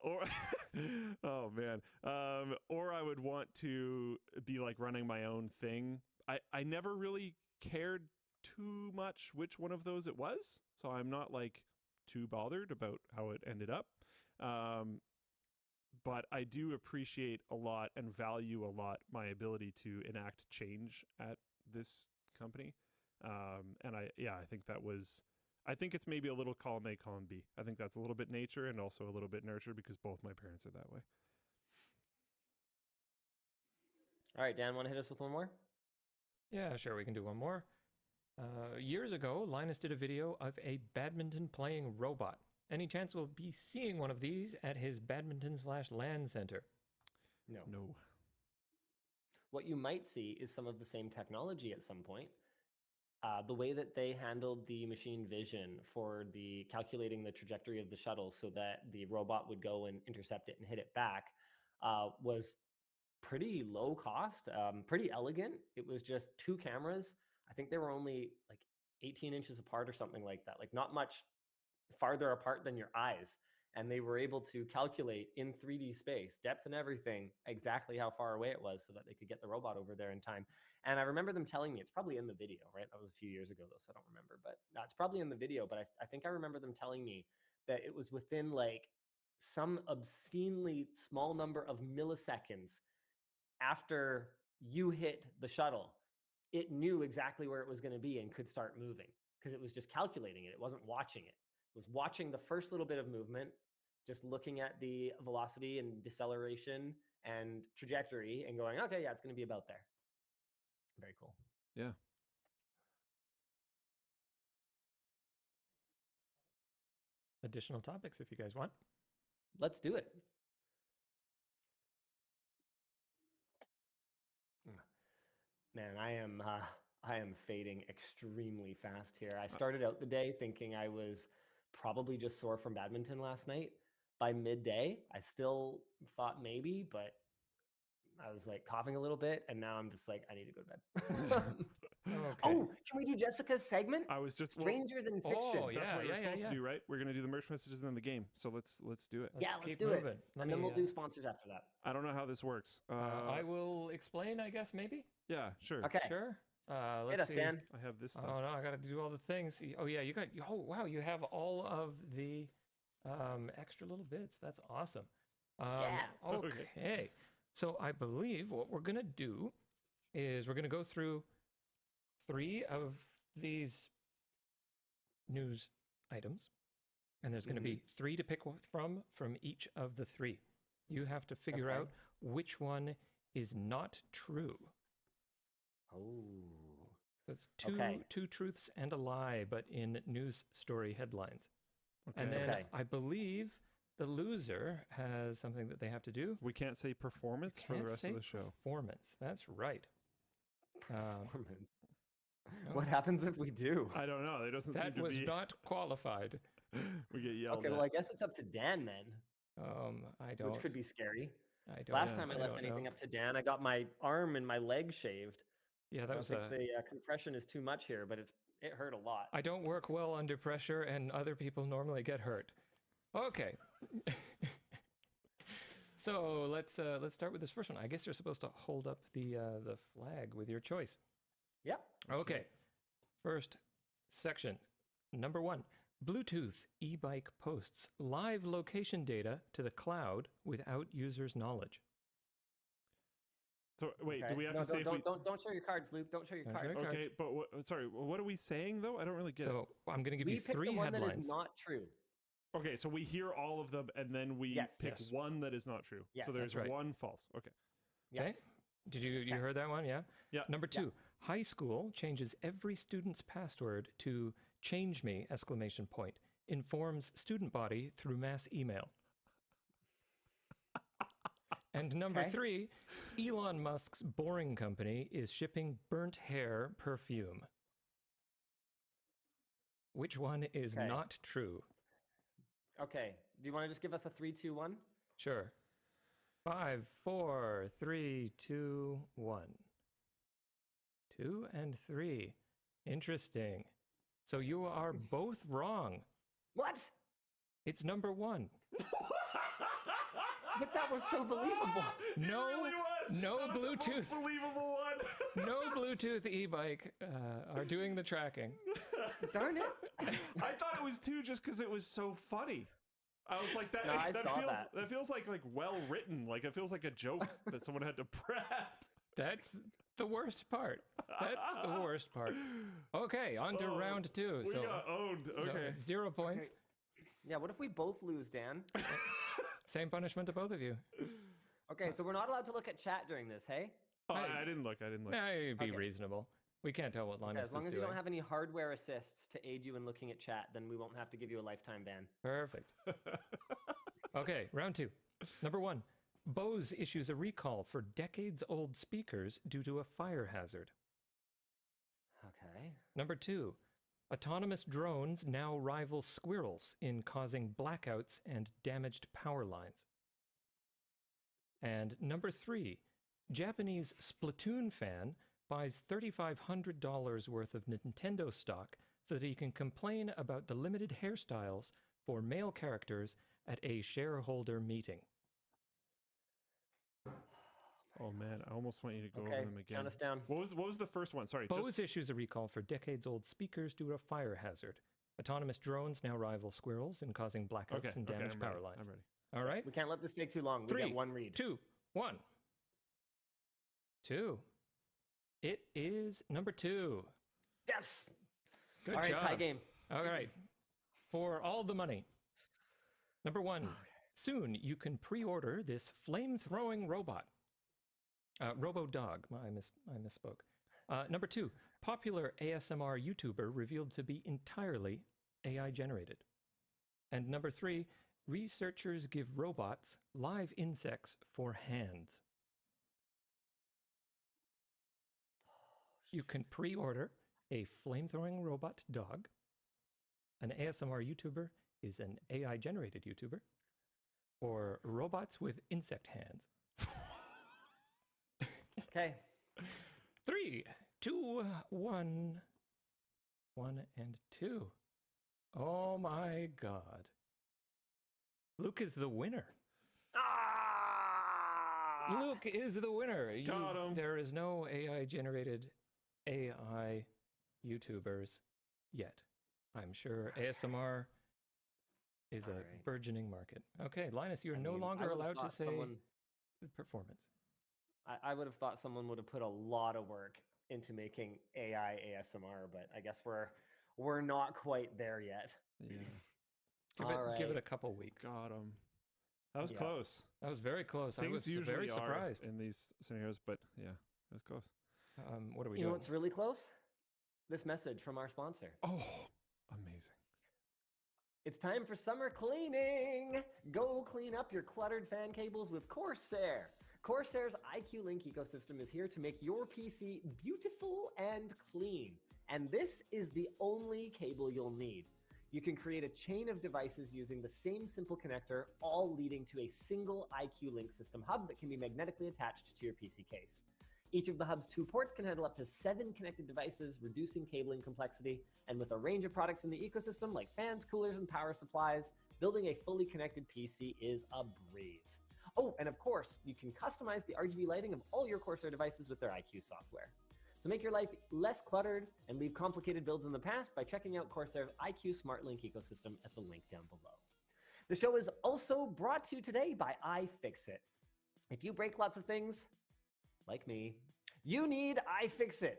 Or oh man, or I would want to be like running my own thing. I never really cared too much which one of those it was, so I'm not like too bothered about how it ended up. Um, but I do appreciate a lot and value a lot my ability to enact change at this company. And I think that was, I think it's maybe a little column A, column B. I think that's a little bit nature and also a little bit nurture because both my parents are that way. All right, Dan, want to hit us with one more? Yeah, sure, we can do one more. Years ago, Linus did a video of a badminton playing robot. Any chance we'll be seeing one of these at his badminton/LAN center? No. No. What you might see is some of the same technology at some point. The way that they handled the machine vision for the calculating the trajectory of the shuttle so that the robot would go and intercept it and hit it back was pretty low cost, pretty elegant. It was just two cameras. I think they were only like 18 inches apart or something like that, like not much farther apart than your eyes. And they were able to calculate in 3D space, depth and everything, exactly how far away it was so that they could get the robot over there in time. And I remember them telling me, it's probably in the video, right? That was a few years ago, though, so I don't remember. But it's probably in the video. But I think I remember them telling me that it was within like some obscenely small number of milliseconds after you hit the shuttle, it knew exactly where it was going to be and could start moving because it was just calculating it. It wasn't watching it. It was watching the first little bit of movement, just looking at the velocity and deceleration and trajectory and going, okay, yeah, it's going to be about there. Very cool. Yeah. Additional topics if you guys want. Let's do it. Man, I am fading extremely fast here. I started out the day thinking I was probably just sore from badminton last night. By midday, I still thought maybe, but I was like coughing a little bit, and now I'm just like, I need to go to bed. Okay. Oh, can we do Jessica's segment? I was just Stranger Than Fiction. Oh, that's yeah, what we're yeah, supposed yeah. to do, right? We're gonna do the merch messages in the game, so let's do it. Yeah, let's keep do moving. it. Let And then me, we'll do sponsors after that. I don't know how this works. I will explain, I guess, maybe? Yeah, sure. Okay. Sure. Hit Let's us, see. Dan. I have this stuff. Oh, no, I got to do all the things. Oh, yeah, you got, oh, wow, you have all of the extra little bits. That's awesome. Yeah. Okay. So I believe what we're going to do is we're going to go through 3 of these news items, and there's going to be 3 to pick from each of the 3. You have to figure out which one is not true. Oh. So it's two truths and a lie, but in news story headlines. Okay. And then I believe the loser has something that they have to do. We can't say performance for the rest of the show. Performance. That's right. Performance. What happens if we do? I don't know. It doesn't seem That to was be. not qualified. We get yelled Okay, at. well, I guess it's up to Dan then, I don't. which could be scary. I don't. Last time I left anything up to Dan, I got my arm and my leg shaved. Yeah, that I was think the compression is too much here, but it hurt a lot. I don't work well under pressure, and other people normally get hurt. Okay. So let's start with this first one. I guess you're supposed to hold up the flag with your choice. Yep. Okay. First section, number 1. Bluetooth e-bike posts live location data to the cloud without users' knowledge. So wait, Okay. do we have No, to say if we? don't show your cards, Luke. Don't show your Don't show cards. your cards. Okay, but sorry, what are we saying though? I don't really get it. So I'm going to give We you picked 3 the one headlines. that is not true. Okay, so we hear all of them and then we Yes. pick Yes. one that is not true. Yes, so there's that's right. one false. Okay. Yeah. Okay. Did you heard that one? Yeah. Yeah. Number 2. High school changes every student's password to "change me!" ! Informs student body through mass email. And number 3, Elon Musk's Boring Company is shipping burnt hair perfume. Which one is not true? Okay. Do you want to just give us a 3, 2, 1? Sure. 5, 4, 3, 2, 1. 2 and 3. Interesting. So you are both wrong. What? It's number 1. But that was so believable. No- it really was. no That was the Bluetooth. most believable one. No Bluetooth e-bike are doing the tracking. Darn it. I thought it was 2 just because it was so funny. I was like, that. No, I saw feels that. that feels like well written. Like it feels like a joke that someone had to prep. That's the worst part. That's the worst part. Okay, on to Oh, round 2. We So, got owned. so Okay. 0 points. Okay. Yeah, what if we both lose, Dan? Same punishment to both of you. Okay, so we're not allowed to look at chat during this, hey? Oh, Hey. I didn't look. Nah, be Okay. reasonable. We can't tell what Okay, Linus as long is as you doing. don't have any hardware assists to aid you in looking at chat, then we won't have to give you a lifetime ban. Perfect. Okay, round 2. Number 1. Bose issues a recall for decades-old speakers due to a fire hazard. Okay. Number 2. Autonomous drones now rival squirrels in causing blackouts and damaged power lines. And number 3. Japanese Splatoon fan buys $3,500 worth of Nintendo stock so that he can complain about the limited hairstyles for male characters at a shareholder meeting. Oh man, I almost want you to go Okay, over them again. count us down. What was the first one? Sorry. Bose issues a recall for decades-old speakers due to a fire hazard. Autonomous drones now rival squirrels in causing blackouts Okay. and damaged I'm power ready. lines. I'm ready. All right? We can't let this take too long. We 3, get one read. 2, 1. 2. It is number 2. Yes! Good All right, job. tie game. All right. For all the money. Number 1. Soon you can pre-order this flame-throwing robot. Robo-dog. I misspoke. Number 2. Popular ASMR YouTuber revealed to be entirely AI generated. And number 3. Researchers give robots live insects for hands. You can pre-order a flame-throwing robot dog. An ASMR YouTuber is an AI-generated YouTuber. Or robots with insect hands. Okay. 3, 2, 1. 1 and 2. Oh my god. Luke is the winner. Ah! Luke is the winner. Got him. There is no AI-generated AI YouTubers yet. I'm sure ASMR is a All right. burgeoning market. Okay, Linus, you are I no mean, I longer would've allowed to thought say someone- performance. I would have thought someone would have put a lot of work into making AI ASMR, but I guess we're not quite there yet. Yeah. Give it All a couple weeks. Got him. That was Yeah. close. That was very close. I Things was usually very are surprised. in these scenarios, but yeah, it was close. What are we You know doing? what's really close? This message from our sponsor. Oh, amazing. It's time for summer cleaning. Go clean up your cluttered fan cables with Corsair. Corsair's IQ Link ecosystem is here to make your PC beautiful and clean. And this is the only cable you'll need. You can create a chain of devices using the same simple connector, all leading to a single IQ Link system hub that can be magnetically attached to your PC case. Each of the hub's 2 ports can handle up to 7 connected devices, reducing cabling complexity. And with a range of products in the ecosystem like fans, coolers, and power supplies, building a fully connected PC is a breeze. Oh, and of course, you can customize the RGB lighting of all your Corsair devices with their IQ software. So make your life less cluttered and leave complicated builds in the past by checking out Corsair's IQ Smart Link ecosystem at the link down below. The show is also brought to you today by iFixit. If you break lots of things, like me, you need iFixit.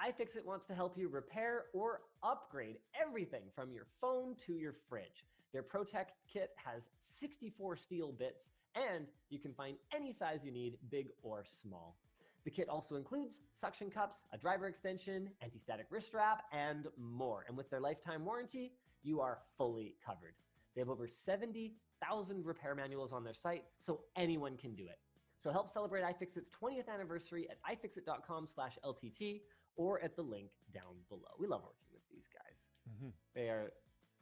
iFixit wants to help you repair or upgrade everything from your phone to your fridge. Their Protect kit has 64 steel bits, and you can find any size you need, big or small. The kit also includes suction cups, a driver extension, anti-static wrist strap, and more. And with their lifetime warranty, you are fully covered. They have over 70,000 repair manuals on their site, so anyone can do it. So help celebrate iFixit's 20th anniversary at ifixit.com/LTT or at the link down below. We love working with these guys. Mm-hmm. They are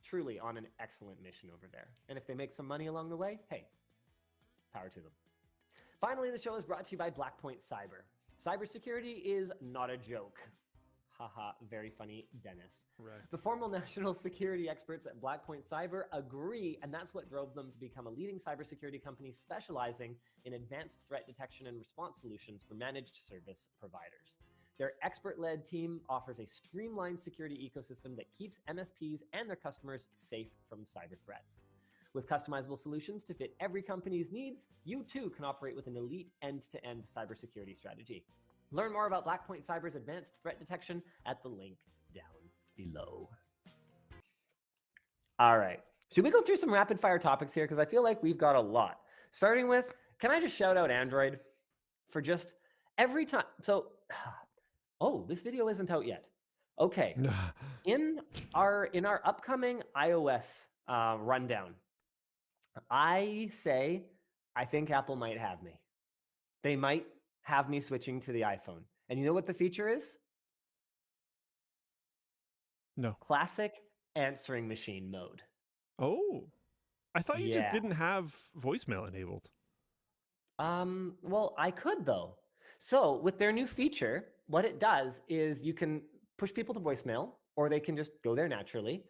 truly on an excellent mission over there. And if they make some money along the way, hey, power to them. Finally, the show is brought to you by Blackpoint Cyber. Cybersecurity is not a joke. Haha, very funny, Dennis. Right. The formal national security experts at Blackpoint Cyber agree, and that's what drove them to become a leading cybersecurity company specializing in advanced threat detection and response solutions for managed service providers. Their expert-led team offers a streamlined security ecosystem that keeps MSPs and their customers safe from cyber threats. With customizable solutions to fit every company's needs, you too can operate with an elite end-to-end cybersecurity strategy. Learn more about Blackpoint Cyber's advanced threat detection at the link down below. All right. Should we go through some rapid fire topics here? Because I feel like we've got a lot. Starting with, can I just shout out Android for just every time? So, oh, this video isn't out yet. Okay. In our upcoming iOS rundown, I think Apple might have me. They might have me switching to the iPhone. And you know what the feature is? No. Classic answering machine mode. Oh, I thought you just Yeah. didn't have voicemail enabled. Well, I could though. So with their new feature, what it does is you can push people to voicemail, or they can just go there naturally.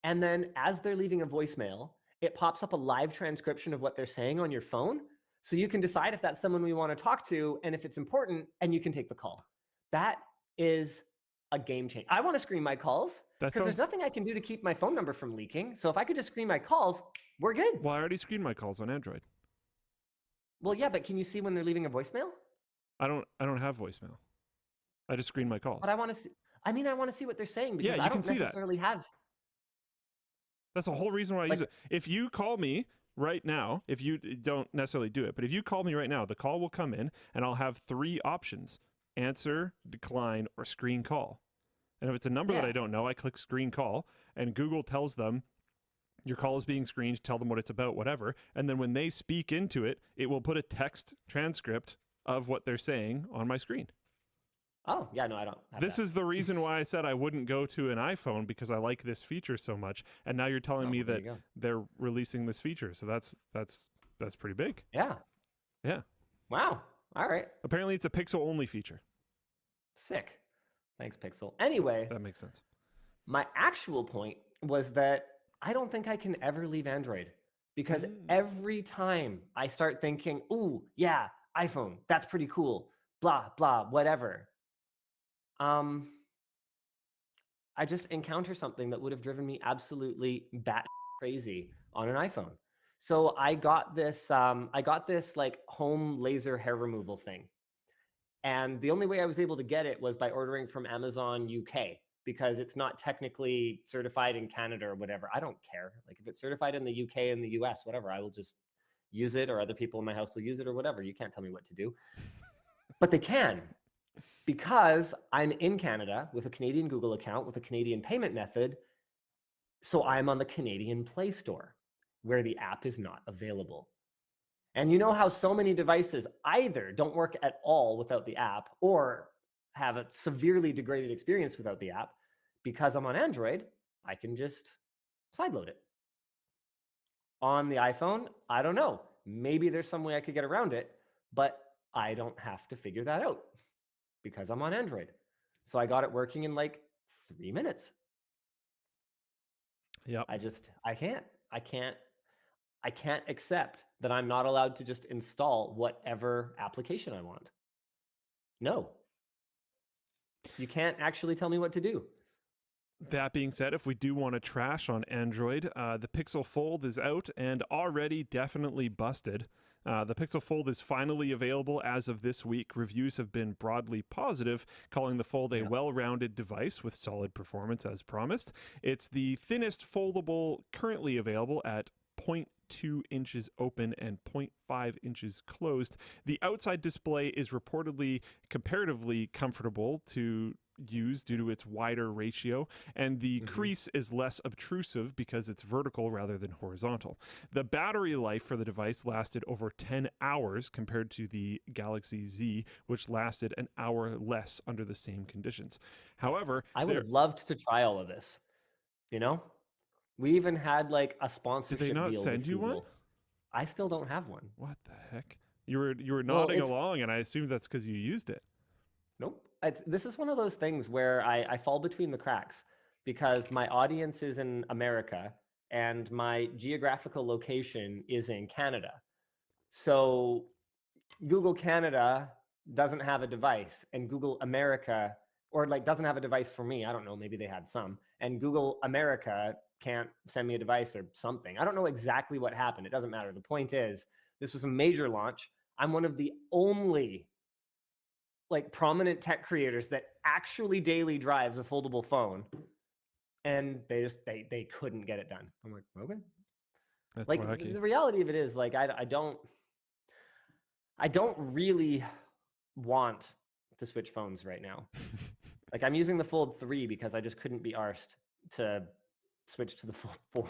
And then as they're leaving a voicemail, it pops up a live transcription of what they're saying on your phone. So you can decide if that's someone we want to talk to and if it's important, and you can take the call. That is a game changer. I want to screen my calls That because there's sounds. nothing I can do to keep my phone number from leaking. So if I could just screen my calls, we're good. Well, I already screened my calls on Android. Well, yeah, but can you see when they're leaving a voicemail? I don't have voicemail. I just screen my calls. But I want to see. I mean, I want to see what they're saying because you I can don't see that. necessarily have. That's the whole reason why I use Like- it. If you call me right now, if you don't necessarily do it, but if you call me right now, the call will come in and I'll have 3 options: answer, decline, or screen call. And if it's a number that Yeah. I don't know, I click screen call and Google tells them your call is being screened, tell them what it's about, whatever. And then when they speak into it, it will put a text transcript of what they're saying on my screen. Oh, yeah, no, I don't have This that. is the reason why I said I wouldn't go to an iPhone, because I like this feature so much. And now you're telling Oh, me there that you go. they're releasing this feature. So that's pretty big. Yeah. Yeah. Wow. All right. Apparently it's a Pixel only feature. Sick. Thanks, Pixel. Anyway, That makes sense. my actual point was that I don't think I can ever leave Android because every time I start thinking, ooh, yeah, iPhone, that's pretty cool, blah, blah, whatever. I just encounter something that would have driven me absolutely bat crazy on an iPhone. So I got this like home laser hair removal thing. And the only way I was able to get it was by ordering from Amazon UK, because it's not technically certified in Canada or whatever. I don't care. Like if it's certified in the UK and the US, whatever, I will just use it, or other people in my house will use it or whatever. You can't tell me what to do. But they can, because I'm in Canada with a Canadian Google account with a Canadian payment method. So I'm on the Canadian Play Store where the app is not available. And you know how so many devices either don't work at all without the app or have a severely degraded experience without the app. Because I'm on Android, I can just sideload it. On the iPhone, I don't know. Maybe there's some way I could get around it, but I don't have to figure that out because I'm on Android. So I got it working in like 3 minutes. Yep. I can't accept that I'm not allowed to just install whatever application I want. No. You can't actually tell me what to do. That being said, if we do want to trash on Android, the Pixel Fold is out and already definitely busted. The Pixel Fold is finally available as of this week. Reviews have been broadly positive, calling the Fold a well-rounded device with solid performance as promised. It's the thinnest foldable currently available at 0.2 inches open and 0.5 inches closed. The outside display is reportedly comparatively comfortable to use due to its wider ratio, and the crease is less obtrusive because it's vertical rather than horizontal. The battery life for the device lasted over 10 hours compared to the Galaxy Z, which lasted an hour less under the same conditions. However, I would have loved to try all of this. You know? We even had like a sponsorship not deal send with you one? Google. I still don't have one. what the heck? You were nodding along, and I assumed that's because you used it. Nope. this is one of those things where I fall between the cracks because my audience is in America and my geographical location is in Canada. So Google Canada doesn't have a device, and Google America, or like doesn't have a device for me. I don't know, maybe they had some. And Google America can't send me a device or something. I don't know exactly what happened. It doesn't matter. The point is, this was a major launch. I'm one of the only like prominent tech creators that actually daily drives a foldable phone, and they couldn't get it done. I'm like, okay. That's Like wacky. the reality of it is, like, I don't really want to switch phones right now. Like, I'm using the Fold 3 because I just couldn't be arsed to switch to the Fold 4.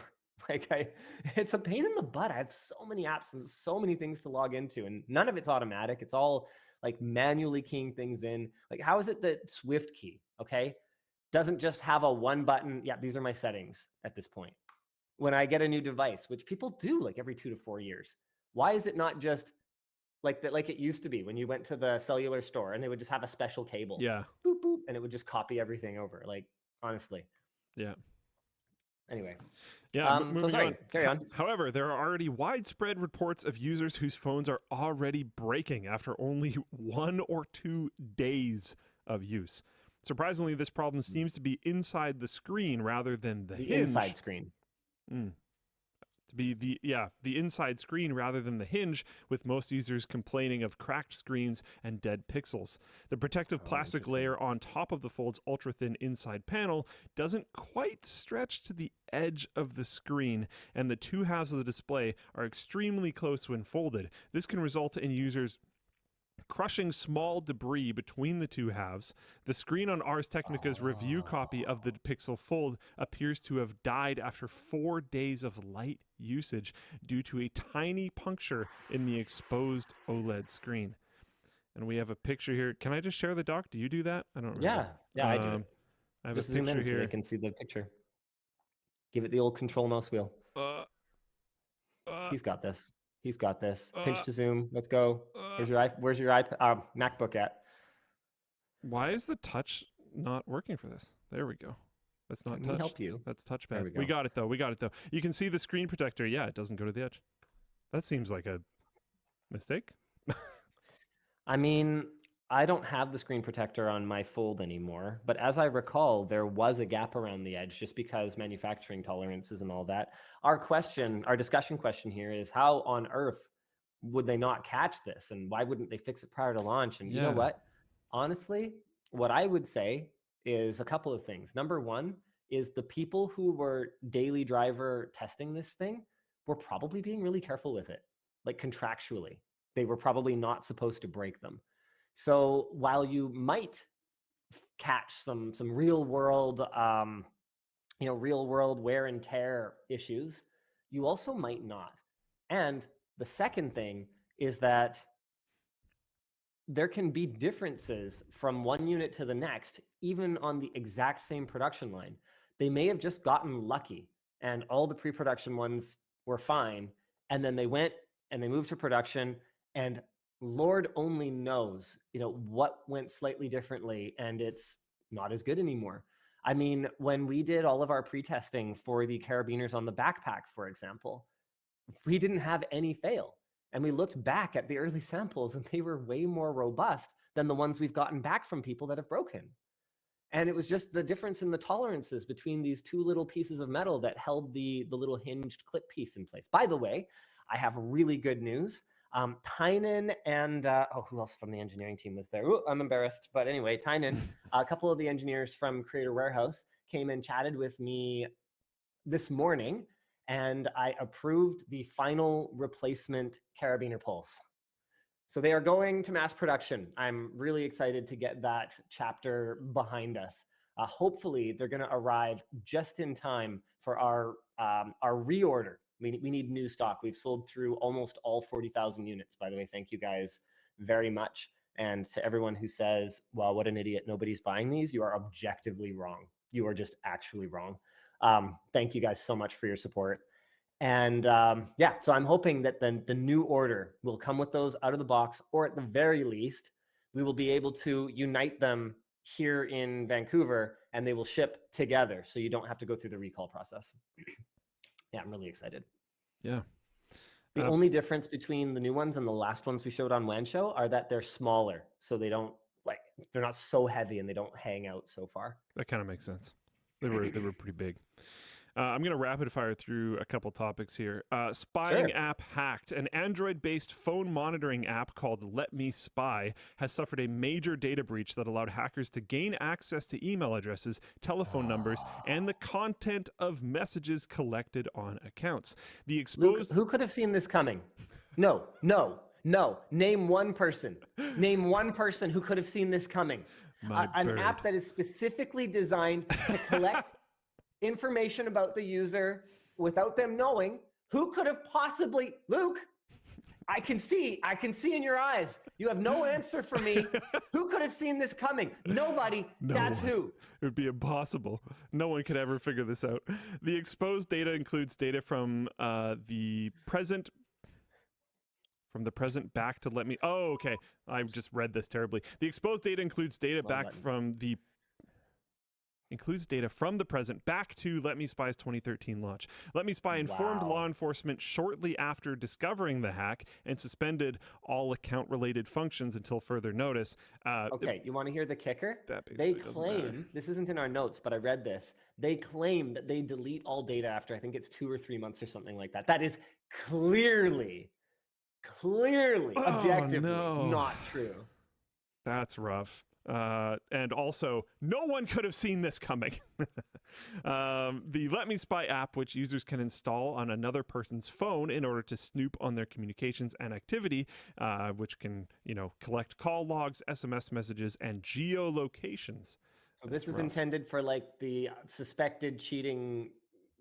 Like, it's a pain in the butt. I have so many apps and so many things to log into, and none of it's automatic. It's all like manually keying things in. Like, how is it that SwiftKey, okay, doesn't just have a one button? Yeah, these are my settings at this point. When I get a new device, which people do like every 2 to 4 years, why is it not just like that, like it used to be when you went to the cellular store and they would just have a special cable, Yeah. boop boop, and it would just copy everything over? Like, honestly. Yeah. Anyway, Yeah, so moving sorry, on. carry on. However, there are already widespread reports of users whose phones are already breaking after only 1 or 2 days of use. Surprisingly, this problem seems to be inside the screen rather than the hinge. Inside screen. To be the inside screen rather than the hinge, with most users complaining of cracked screens and dead pixels. The protective plastic layer on top of the Fold's ultra-thin inside panel doesn't quite stretch to the edge of the screen, and the two halves of the display are extremely close when folded. This can result in users crushing small debris between the two halves. The screen on Ars Technica's review copy of the Pixel Fold appears to have died after 4 days of light usage due to a tiny puncture in the exposed OLED screen. And we have a picture here. Can I just share the doc? Do you do that? I don't remember. Yeah, I do. I have Just a zoom picture in so here. they can see the picture. Give it the old control mouse wheel. He's got this. He's got this. Pinch to zoom. Let's go. Where's your iPad, MacBook at? Why is the touch not working for this? There we go. That's not Let touch. me help you. That's touchpad. There we We go. got it though. We got it though. You can see the screen protector. Yeah, it doesn't go to the edge. That seems like a mistake. I mean, I don't have the screen protector on my Fold anymore, but as I recall, there was a gap around the edge just because manufacturing tolerances and all that. Our discussion question here is, how on earth would they not catch this, and why wouldn't they fix it prior to launch? And you know Yeah. what? Honestly, what I would say is a couple of things. Number one is the people who were daily driver testing this thing were probably being really careful with it, like contractually. They were probably not supposed to break them. So while you might catch some real world, real world wear and tear issues, you also might not. And the second thing is that there can be differences from one unit to the next, even on the exact same production line. They may have just gotten lucky and all the pre-production ones were fine, and then they went and they moved to production, and Lord only knows, what went slightly differently, and it's not as good anymore. I mean, when we did all of our pre-testing for the carabiners on the backpack, for example, we didn't have any fail. And we looked back at the early samples and they were way more robust than the ones we've gotten back from people that have broken. And it was just the difference in the tolerances between these two little pieces of metal that held the little hinged clip piece in place. By the way, I have really good news. Tynan and, who else from the engineering team was there? Ooh, I'm embarrassed. But anyway, Tynan, a couple of the engineers from Creator Warehouse came and chatted with me this morning, and I approved the final replacement carabiner pulse. So they are going to mass production. I'm really excited to get that chapter behind us. Hopefully, they're going to arrive just in time for our reorder. We need new stock. We've sold through almost all 40,000 units, by the way. Thank you guys very much. And to everyone who says, well, what an idiot, nobody's buying these, you are objectively wrong. You are just actually wrong. Thank you guys so much for your support. And so I'm hoping that the new order will come with those out of the box, or at the very least, we will be able to unite them here in Vancouver, and they will ship together, so you don't have to go through the recall process. Yeah, I'm really excited. Yeah. The only difference between the new ones and the last ones we showed on WAN Show are that they're smaller, so they're not so heavy and they don't hang out so far. That kind of makes sense. They were pretty big. I'm going to rapid fire through a couple topics here. Spying Sure. app hacked. An Android-based phone monitoring app called Let Me Spy has suffered a major data breach that allowed hackers to gain access to email addresses, telephone numbers, and the content of messages collected on accounts. The Luke, exposed... who could have seen this coming? No. Name one person. Name one person who could have seen this coming. An app that is specifically designed to collect information about the user without them knowing. Who could have possibly... Luke, I can see in your eyes. You have no answer for me. Who could have seen this coming? Nobody. That's who. It would be impossible. No one could ever figure this out. The exposed data includes data from the present back to let me... Oh, okay. I've just read this terribly. The exposed data includes data includes data from the present back to Let Me Spy's 2013 launch. Let Me Spy informed law enforcement shortly after discovering the hack and suspended all account-related functions until further notice. Okay, you want to hear the kicker? They claim, this isn't in our notes, but I read this. They claim that they delete all data after, I think it's 2 or 3 months or something like that. That is clearly, objectively not true. That's rough. And also, no one could have seen this coming. The Let Me Spy app, which users can install on another person's phone in order to snoop on their communications and activity, which can, collect call logs, SMS messages, and geolocations. So this is intended for like the suspected cheating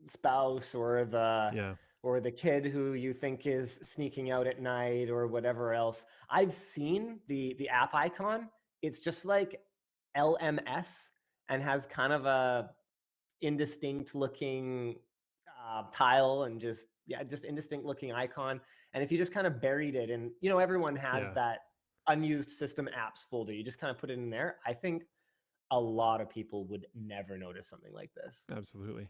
spouse or the kid who you think is sneaking out at night or whatever else. I've seen the app icon. It's just like LMS and has kind of a indistinct looking tile and just indistinct looking icon. And if you just kind of buried it, and everyone has that unused system apps folder, you just kind of put it in there. I think a lot of people would never notice something like this. Absolutely.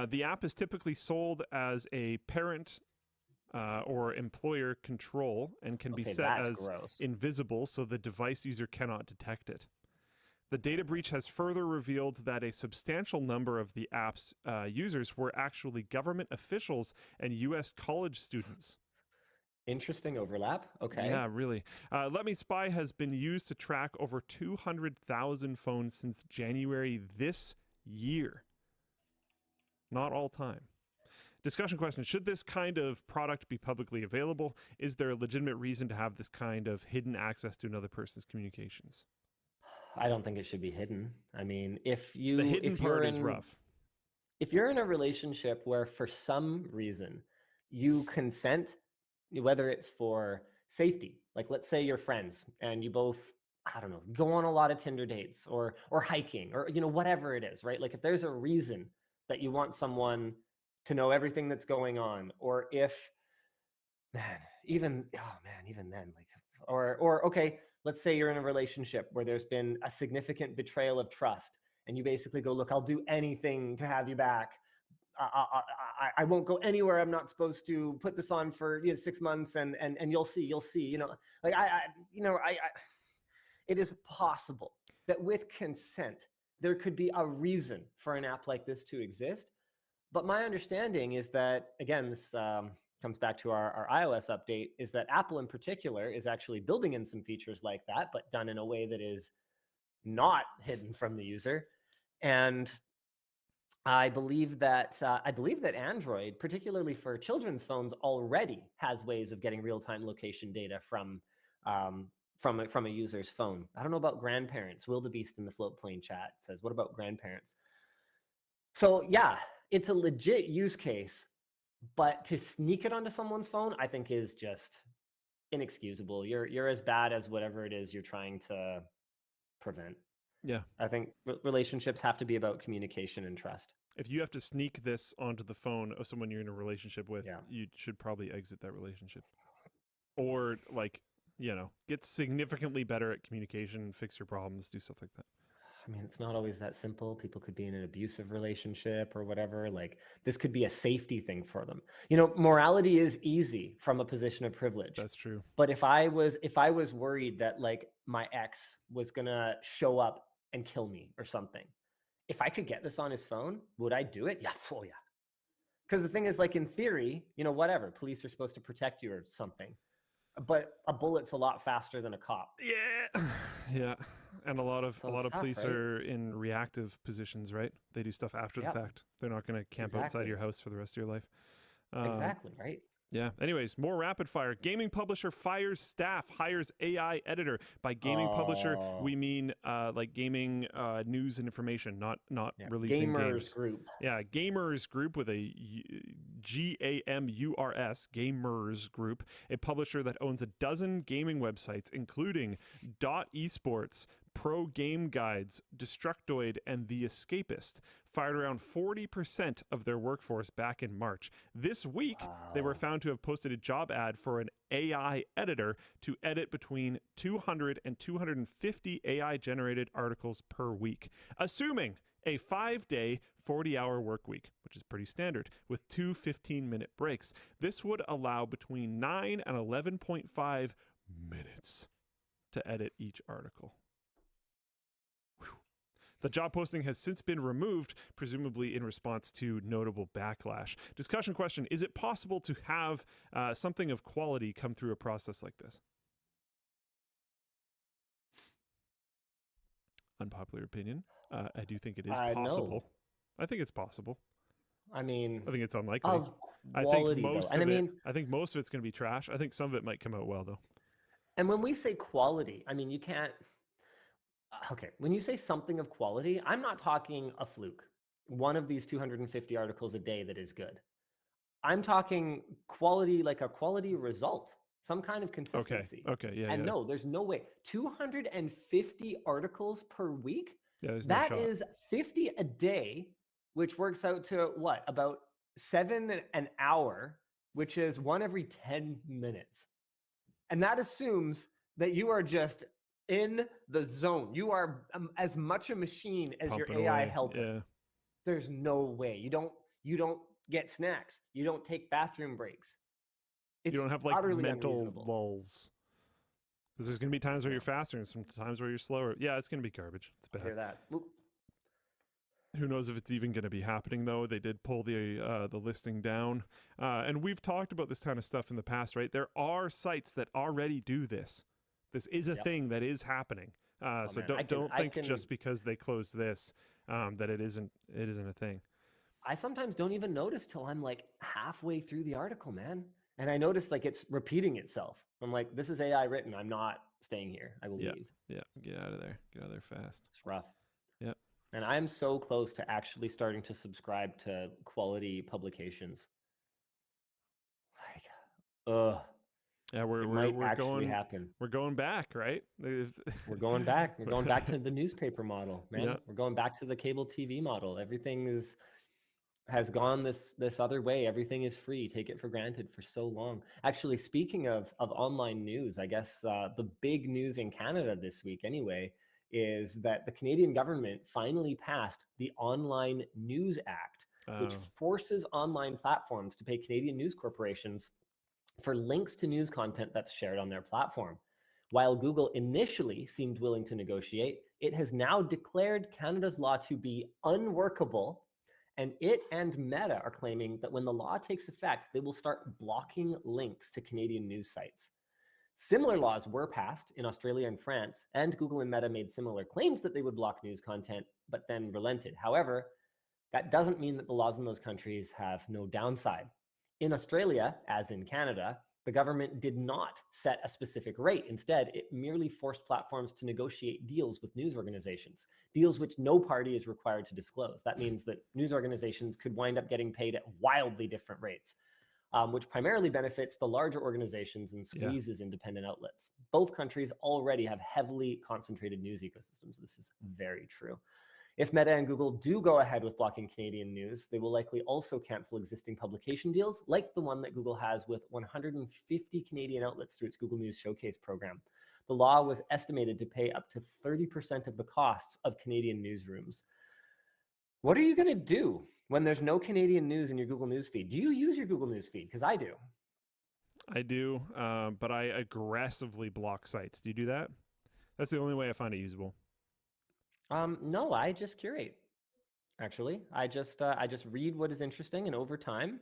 The app is typically sold as a parent or employer control and can be set as invisible so the device user cannot detect it. The data breach has further revealed that a substantial number of the app's users were actually government officials and U.S. college students. Interesting overlap. Okay. Yeah, really. Let Me Spy has been used to track over 200,000 phones since January this year. Not all time. Discussion question: should this kind of product be publicly available? Is there a legitimate reason to have this kind of hidden access to another person's communications? I don't think it should be hidden. I mean, the hidden part is rough. If you're in a relationship where for some reason you consent, whether it's for safety, like let's say you're friends and you both, I don't know, go on a lot of Tinder dates or hiking or whatever it is, right? Like if there's a reason that you want someone to know everything that's going on, or if, even then, like, or okay, let's say you're in a relationship where there's been a significant betrayal of trust, and you basically go, look, I'll do anything to have you back. I won't go anywhere I'm not supposed to. Put this on for 6 months, and you'll see. It is possible that with consent there could be a reason for an app like this to exist. But my understanding is that, again, this comes back to our iOS update, is that Apple in particular is actually building in some features like that, but done in a way that is not hidden from the user. And I believe that Android, particularly for children's phones, already has ways of getting real-time location data from a user's phone. I don't know about grandparents. Wildebeest in the Floatplane chat says, "What about grandparents?" So yeah, it's a legit use case, but to sneak it onto someone's phone, I think is just inexcusable. You're as bad as whatever it is you're trying to prevent. Yeah. I think relationships have to be about communication and trust. If you have to sneak this onto the phone of someone you're in a relationship with, you should probably exit that relationship. Or get significantly better at communication, fix your problems, do stuff like that. I mean, it's not always that simple. People could be in an abusive relationship or whatever. Like, this could be a safety thing for them. Morality is easy from a position of privilege. That's true. But if I was worried that like my ex was gonna show up and kill me or something, if I could get this on his phone, would I do it? Yeah, oh yeah. Because the thing is, like in theory, whatever, police are supposed to protect you or something, but a bullet's a lot faster than a cop. Yeah. Yeah. And a lot of So it's tough, police right? are in reactive positions, right? They do stuff after Yep. the fact. They're not going to camp outside Exactly. your house for the rest of your life. Exactly, right? Yeah. Anyways, more rapid fire. Gaming publisher fires staff, hires AI editor. By gaming publisher, Oh. we mean like gaming news and information, not Yeah. releasing Gamers games. group. Yeah, Gamers Group with a GAMURS, Gamers Group, a publisher that owns a dozen gaming websites, including Dot Esports, Pro Game Guides, Destructoid, and The Escapist, fired around 40% of their workforce back in March. This week, they were Wow. found to have posted a job ad for an AI editor to edit between 200 and 250 AI generated articles per week, assuming a 5-day, 40-hour work week, which is pretty standard, with 2 15-minute breaks. This would allow between 9 and 11.5 minutes to edit each article. Whew. The job posting has since been removed, presumably in response to notable backlash. Discussion question: is it possible to have something of quality come through a process like this? Unpopular opinion. I do think it is possible. No. I think it's possible. I mean, I think it's unlikely. of I think quality most though. And of I it. mean, I think most of it's going to be trash. I think some of it might come out well, though. and when we say quality, I mean, you can't. Okay, when you say something of quality, I'm not talking a fluke. One of these 250 articles a day that is good. I'm talking quality, like a quality result, some kind of Okay. consistency. Okay. Yeah. And yeah. no, there's no way. 250 articles per week? Yeah. There's no That shot. is 50 a day, which works out to what? About 7 an hour, which is one every 10 minutes. And that assumes that you are just in the zone. You are as much a machine as Pumping your AI away. helper. Yeah. There's no way. You don't get snacks. You don't take bathroom breaks. It's You don't have like utterly mental unreasonable. lulls. Because there's going to be times where you're faster and some times where you're slower. Yeah, it's going to be garbage. It's I hear bad. that. Oop. Who knows if it's even going to be happening though? They did pull the listing down, and we've talked about this kind of stuff in the past, right? There are sites that already do this. This is a Yep. thing that is happening. So man, don't I think can- just because they closed this that it isn't a thing. I sometimes don't even notice till I'm like halfway through the article, man. And I notice like it's repeating itself. I'm like, this is AI written. I'm not staying here. I will leave. Yeah, get out of there. Get out of there fast. It's rough. Yep. And I'm so close to actually starting to subscribe to quality publications. Like, Yeah, it we're might we're actually going happen. we're going back, right? We're going back. We're going back to the newspaper model, man. Yeah. We're going back to the cable TV model. Everything has gone this other way. Everything is free. Take it for granted for so long. Actually, speaking of online news, I guess the big news in Canada this week, anyway, is that the Canadian government finally passed the Online News Act, which forces online platforms to pay Canadian news corporations for links to news content that's shared on their platform. While Google initially seemed willing to negotiate, it has now declared Canada's law to be unworkable, and it and Meta are claiming that when the law takes effect, they will start blocking links to Canadian news sites. Similar laws were passed in Australia and France, and Google and Meta made similar claims that they would block news content, but then relented. However, that doesn't mean that the laws in those countries have no downside. In Australia, as in Canada, the government did not set a specific rate. Instead, it merely forced platforms to negotiate deals with news organizations, deals which no party is required to disclose. That means that news organizations could wind up getting paid at wildly different rates, which primarily benefits the larger organizations and squeezes independent outlets. Both countries already have heavily concentrated news ecosystems. This is very true. If Meta and Google do go ahead with blocking Canadian news, they will likely also cancel existing publication deals, like the one that Google has with 150 Canadian outlets through its Google News Showcase program. The law was estimated to pay up to 30% of the costs of Canadian newsrooms. What are you going to do when there's no Canadian news in your Google News feed? Do you use your Google News feed? Because I do. I do, but I aggressively block sites. Do you do that? That's the only way I find it usable. No, I just curate. Actually, I just read what is interesting, and over time,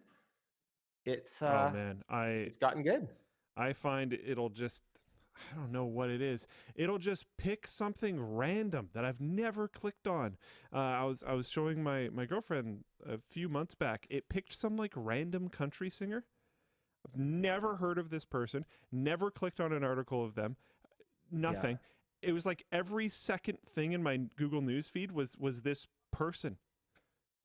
it's Oh man, it's gotten good. I find it'll just, I don't know what it is. It'll just pick something random that I've never clicked on. I was showing my girlfriend a few months back. It picked some like random country singer. I've never heard of this person. Never clicked on an article of them. Nothing. It was like every second thing in my Google News feed was this person,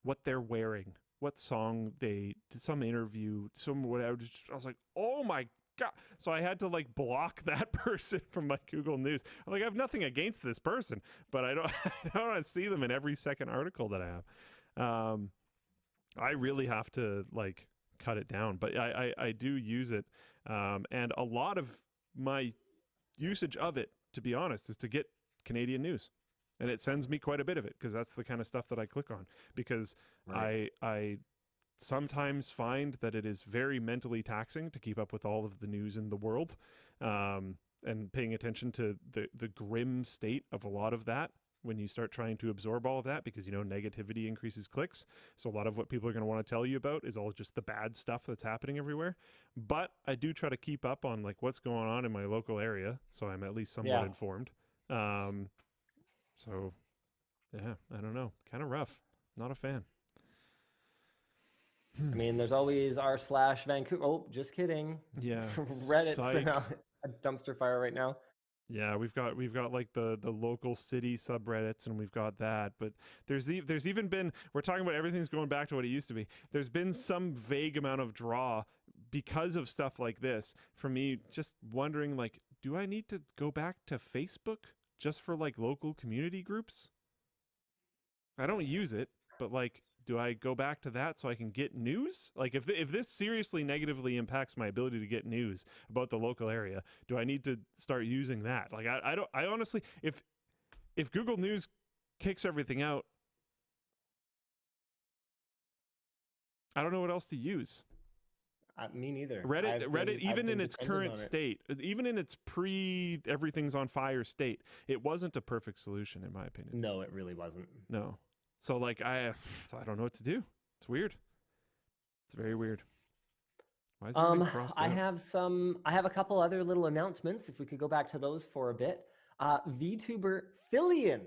what they're wearing, what song they did, some interview, some whatever. I was like, oh my God. So I had to like block that person from my Google News. I'm like, I have nothing against this person, but I don't want to see them in every second article that I have. I really have to like cut it down, but I do use it. And a lot of my usage of it, to be honest, is to get Canadian news. And it sends me quite a bit of it because that's the kind of stuff that I click on, because Right. I sometimes find that it is very mentally taxing to keep up with all of the news in the world, and paying attention to the grim state of a lot of that when you start trying to absorb all of that, because, you know, negativity increases clicks. So a lot of what people are going to want to tell you about is all just the bad stuff that's happening everywhere. But I do try to keep up on like what's going on in my local area, so I'm at least somewhat informed. So yeah, I don't know. Kind of rough. Not a fan. I mean, there's always r/Vancouver. Oh, just kidding. Yeah. Reddit's Psych. a dumpster fire right now. Yeah, we've got like the local city subreddits, and we've got that. But there's even been, we're talking about everything's going back to what it used to be. There's been some vague amount of draw because of stuff like this for me, just wondering like, do I need to go back to Facebook just for like local community groups? I don't use it, but like, do I go back to that so I can get news? Like, if this seriously negatively impacts my ability to get news about the local area, do I need to start using that? Like, I honestly, if Google News kicks everything out, I don't know what else to use. Me neither. Reddit, even in its dependent current on it. state, even in its everything's on fire state, it wasn't a perfect solution in my opinion. No, it really wasn't. No. So like, I don't know what to do. It's weird. It's very weird. Why is everything crossed I out? have a couple other little announcements. If we could go back to those for a bit. VTuber Fillion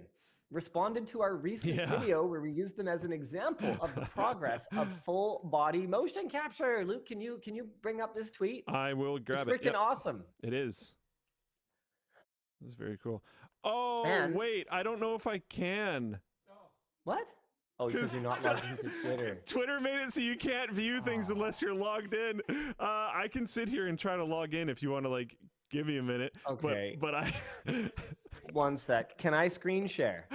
responded to our recent video where we used them as an example of the progress of full body motion capture. Luke, can you bring up this tweet? I will grab It's freaking awesome. It is. It's very cool. Oh, And- wait, I don't know if I can. What? Oh, because you're not logged into Twitter. Twitter made it so you can't view things unless you're logged in. I can sit here and try to log in if you want to like give me a minute. Okay. But I 1 sec. Can I screen share?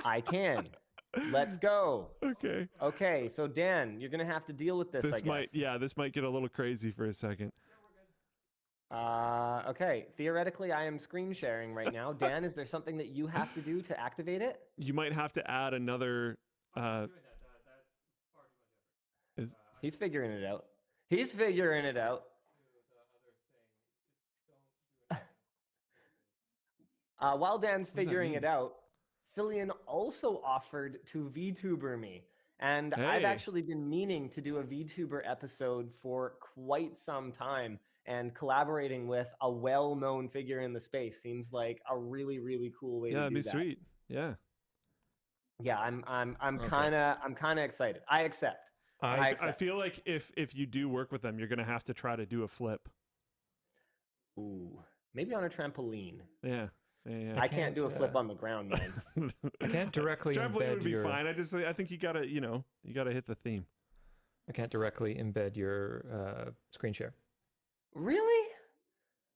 I can. Let's go. Okay. Okay, so Dan, you're gonna have to deal with this. I guess. This might get a little crazy for a second. Okay. Theoretically, I am screen sharing right now. Dan, is there something that you have to do to activate it? You might have to add another. He's figuring it out. He's figuring it out. While Dan's figuring it out, Fillion also offered to VTuber me. And I've Hey. actually been meaning to do a VTuber episode for quite some time, and collaborating with a well-known figure in the space seems like a really, really cool way to do That'd be that. sweet. Yeah. Yeah, I'm Okay. kind of excited. I accept. I accept. feel like if you do work with them, you're gonna have to try to do a flip. Ooh, maybe on a trampoline. Yeah. Yeah. I can't do a can't, flip on the ground, man. I can't directly Trampoline embed would be your. fine. I think you gotta hit the theme. I can't directly embed your screen share. Really?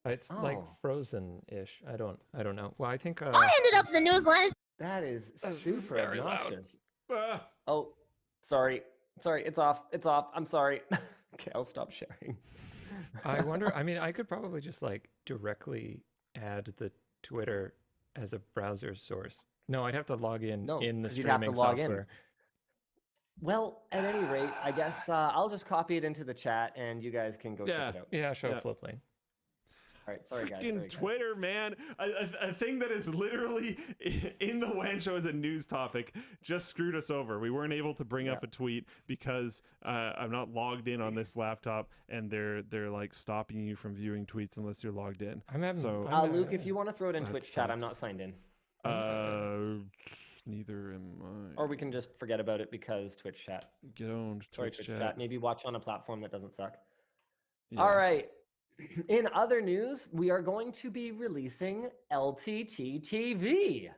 It's like Oh. frozen-ish. I don't know. Well, I think I ended up in the news last. That is That's super very loud. obnoxious. Ah. Oh, sorry. It's off. I'm sorry. Okay, I'll stop sharing. I wonder. I mean, I could probably just like directly add the Twitter as a browser source? No, I'd have to log in No, in the 'cause you'd have to streaming log in. software. Well, at any rate, I guess I'll just copy it into the chat, and you guys can go check it out. Yeah, show Yeah. Floatplane. All right, sorry guys. Freaking Sorry, guys. Twitter, man. A thing that is literally in the WAN show as a news topic just screwed us over. We weren't able to bring up a tweet because I'm not logged in on this laptop, and they're like stopping you from viewing tweets unless you're logged in. I'm having, So- I'm, Luke, if you want to throw it in That Twitch chat, I'm sucks. not signed in. Neither am I. Or we can just forget about it because Twitch chat. Get owned. Sorry, Twitch Twitch chat. chat. Maybe watch on a platform that doesn't suck. Yeah. All right. In other news, we are going to be releasing LTT TV.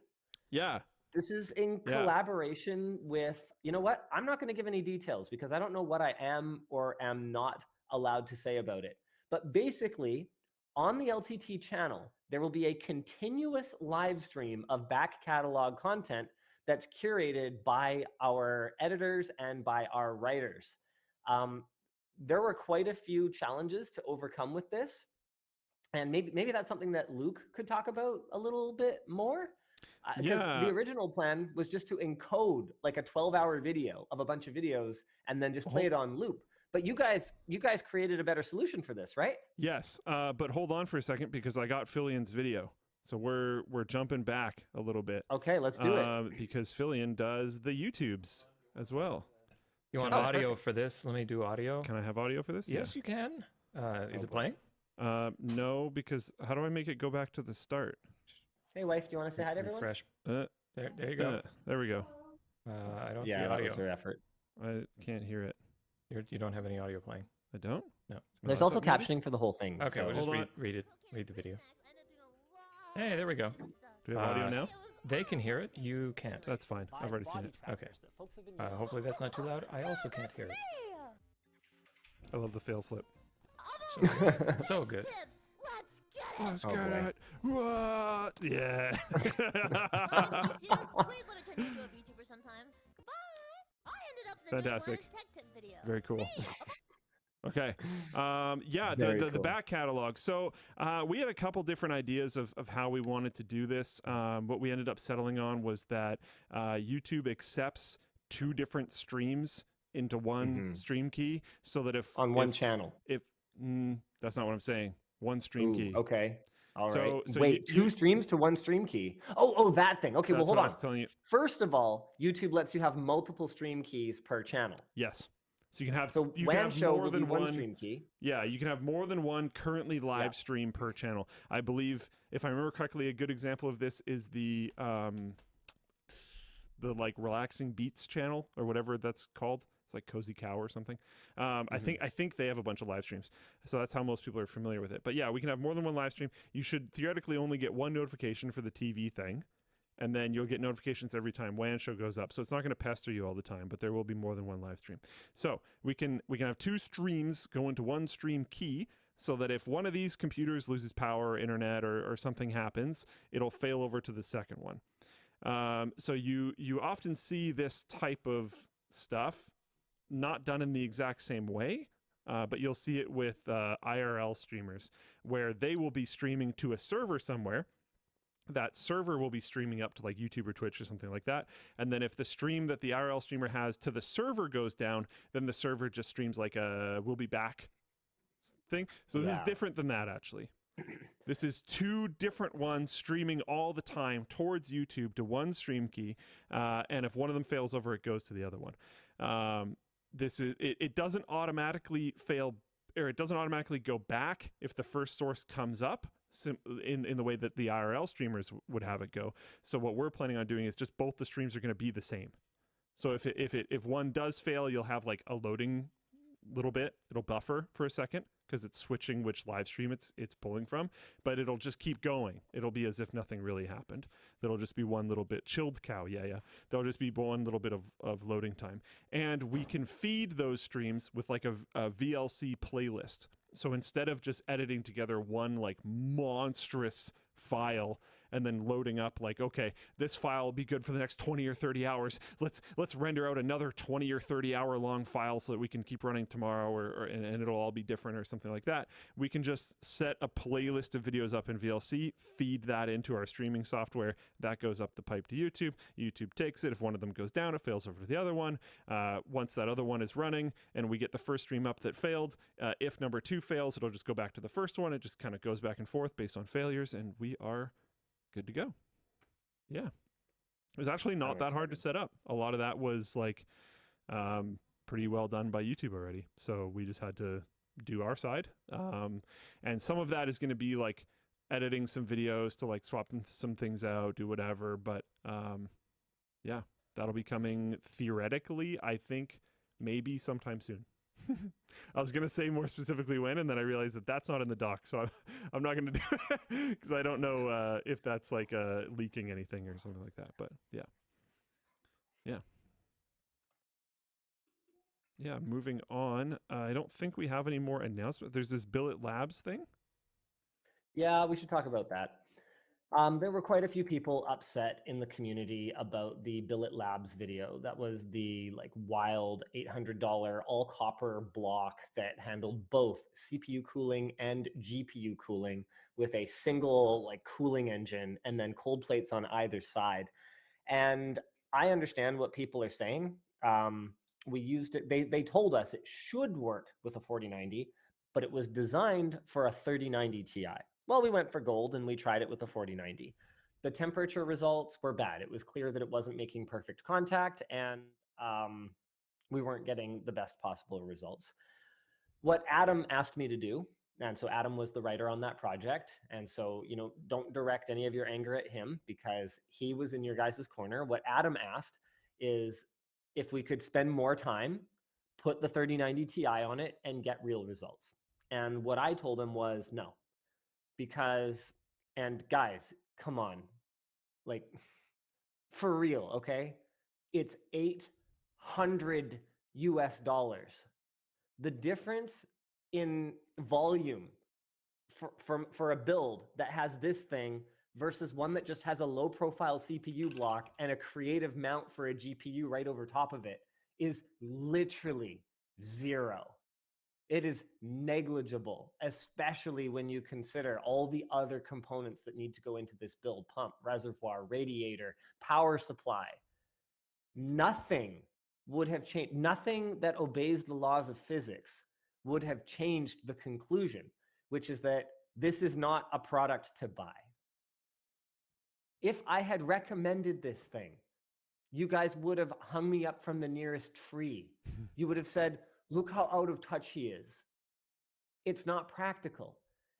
Yeah. This is in Yeah. collaboration with, you know what? I'm not going to give any details because I don't know what I am or am not allowed to say about it. But basically, on the LTT channel, there will be a continuous live stream of back catalog content that's curated by our editors and by our writers. There were quite a few challenges to overcome with this. And maybe that's something that Luke could talk about a little bit more. Because Yeah. the original plan was just to encode like a 12-hour video of a bunch of videos and then just play it on loop. But you guys created a better solution for this, right? Yes. But hold on for a second because I got Filian's video. So we're jumping back a little bit. Okay, let's do it. Because Filian does the YouTubes as well. you want Oh, audio perfect. for this? Let me do audio. Can I have audio for this? Yes, you can. Is it playing? No, because how do I make it go back to the start? Hey, wife, do you want to say hi to everyone? Refresh. Uh, There you go. there we go. I don't see Yeah, that was audio. her effort. I can't hear it. You don't have any audio playing. I don't? No. There's Oh, also is that maybe? captioning for the whole thing. Okay, so- we'll just Hold on. read the video. Hey, there we go. Do we have audio Uh, now? They can hear it. You can't. That's fine. I've already seen it. Okay. Hopefully that's not too loud. I also can't hear it. I love the fail flip. So good. Let's get it. Let's Oh, get boy. it. What? Yeah. Please let me turn you into a VTuber sometime. Goodbye. I ended up in the Fantastic. Newslands Tech Tip video. Very cool. Okay. Yeah, Very the cool. back catalog. So we had a couple different ideas of how we wanted to do this. What we ended up settling on was that YouTube accepts 2 different streams into one Mhm. stream key, so that if on one if- channel. that's not what I'm saying. One stream Ooh, key. Okay. All right. So Wait, you- 2 streams to 1 stream key. Oh, that thing. Okay, well, That's hold what I on. was telling you. First of all, YouTube lets you have multiple stream keys per channel. Yes. So you can have So you can WAN have show more will be than one one stream key. Yeah, you can have more than one currently live stream per channel. I believe, if I remember correctly, a good example of this is the like relaxing beats channel or whatever that's called. It's like Cozy Cow or something. I think they have a bunch of live streams, so that's how most people are familiar with it. But yeah, we can have more than one live stream. You should theoretically only get one notification for the TV thing, and then you'll get notifications every time WAN show goes up. So it's not going to pester you all the time, but there will be more than one live stream. So we can have 2 streams go into one stream key, so that if one of these computers loses power or internet or something happens, it'll fail over to the second one. So you often see this type of stuff not done in the exact same way. But you'll see it with IRL streamers, where they will be streaming to a server somewhere. That server will be streaming up to like YouTube or Twitch or something like that. And then if the stream that the IRL streamer has to the server goes down, then the server just streams like a "we'll be back" thing. So this is Yeah. different than that, actually. This is 2 different ones streaming all the time towards YouTube to one stream key. And if one of them fails over, it goes to the other one. It doesn't automatically fail, or it doesn't automatically go back if the first source comes up in the way that the IRL streamers would have it go. So what we're planning on doing is just both the streams are going to be the same. So if one does fail, you'll have like a loading little bit. It'll buffer for a second because it's switching which live stream it's pulling from, but it'll just keep going. It'll be as if nothing really happened. That'll just be one little bit. Chilled cow, yeah. There'll just be one little bit of loading time. And we can feed those streams with like a VLC playlist. So instead of just editing together one like monstrous file and then loading up like, okay, this file will be good for the next 20 or 30 hours. Let's render out another 20 or 30 hour long file so that we can keep running tomorrow, and it'll all be different or something like that. We can just set a playlist of videos up in VLC, feed that into our streaming software. That goes up the pipe to YouTube. YouTube takes it. If one of them goes down, it fails over to the other one. Once that other one is running and we get the first stream up that failed, if number 2 fails, it'll just go back to the first one. It just kind of goes back and forth based on failures, and we are good to go. Yeah. It was actually not that hard to set up. A lot of that was like pretty well done by YouTube already. So we just had to do our side. And some of that is going to be like editing some videos to like swap some things out, do whatever. But yeah, that'll be coming theoretically, I think, maybe sometime soon. I was going to say more specifically when, and then I realized that that's not in the doc, so I'm not going to do it because I don't know if that's like leaking anything or something like that. But yeah, moving on. I don't think we have any more announcements. There's this Billet Labs thing. Yeah, we should talk about that. There were quite a few people upset in the community about the Billet Labs video. That was the like wild $800 all copper block that handled both CPU cooling and GPU cooling with a single like cooling engine and then cold plates on either side. And I understand what people are saying. We used it. They told us it should work with a 4090, but it was designed for a 3090 Ti. Well, we went for gold and we tried it with a 4090. The temperature results were bad. It was clear that it wasn't making perfect contact, and we weren't getting the best possible results. What Adam asked me to do, and so Adam was the writer on that project, and so, you know, don't direct any of your anger at him because he was in your guys' corner. What Adam asked is if we could spend more time, put the 3090 Ti on it, and get real results. And what I told him was no. Because, and guys, come on, like for real, okay? It's $800 US. The difference in volume for a build that has this thing versus one that just has a low profile CPU block and a creative mount for a GPU right over top of it is literally zero. It is negligible, especially when you consider all the other components that need to go into this build: pump, reservoir, radiator, power supply. Nothing would have changed. Nothing that obeys the laws of physics would have changed the conclusion, which is that this is not a product to buy. If I had recommended this thing, you guys would have hung me up from the nearest tree. You would have said, look how out of touch he is. It's not practical.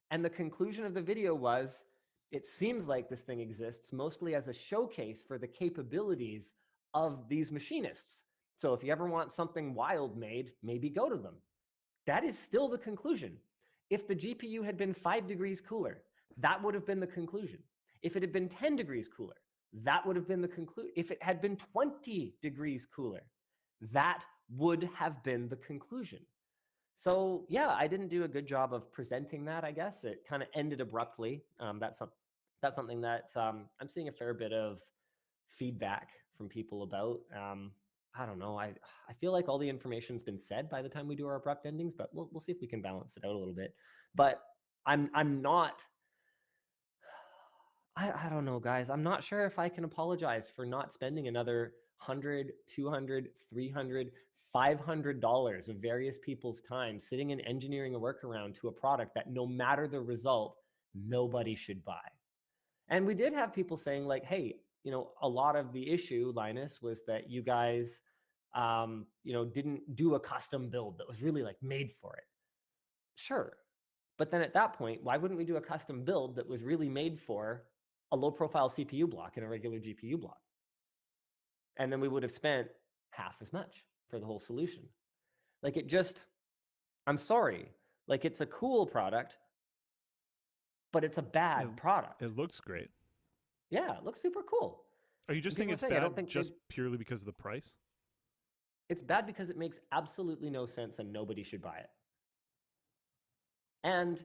And the conclusion of the video was, it seems like this thing exists mostly as a showcase for the capabilities of these machinists. So if you ever want something wild made, maybe go to them. That is still the conclusion. If the GPU had been 5 degrees cooler, that would have been the conclusion. If it had been 10 degrees cooler, that would have been the conclusion. If it had been 20 degrees cooler, that would have been the conclusion. So yeah, I didn't do a good job of presenting that, I guess. It kind of ended abruptly. That's something that I'm seeing a fair bit of feedback from people about. I don't know. I feel like all the information's been said by the time we do our abrupt endings, but we'll see if we can balance it out a little bit. But I'm not. I don't know, guys. I'm not sure if I can apologize for not spending another $100, $200, $300, $500 of various people's time sitting and engineering a workaround to a product that, no matter the result, nobody should buy. And we did have people saying like, hey, you know, a lot of the issue, Linus, was that you guys, you know, didn't do a custom build that was really like made for it. Sure. But then at that point, why wouldn't we do a custom build that was really made for a low profile CPU block and a regular GPU block? And then we would have spent half as much for the whole solution. Like, it just, I'm sorry, like, it's a cool product, but it's a bad product. It looks great. Yeah, it looks super cool. Are you just saying it's bad just purely because of the price? It's bad because it makes absolutely no sense and nobody should buy it. And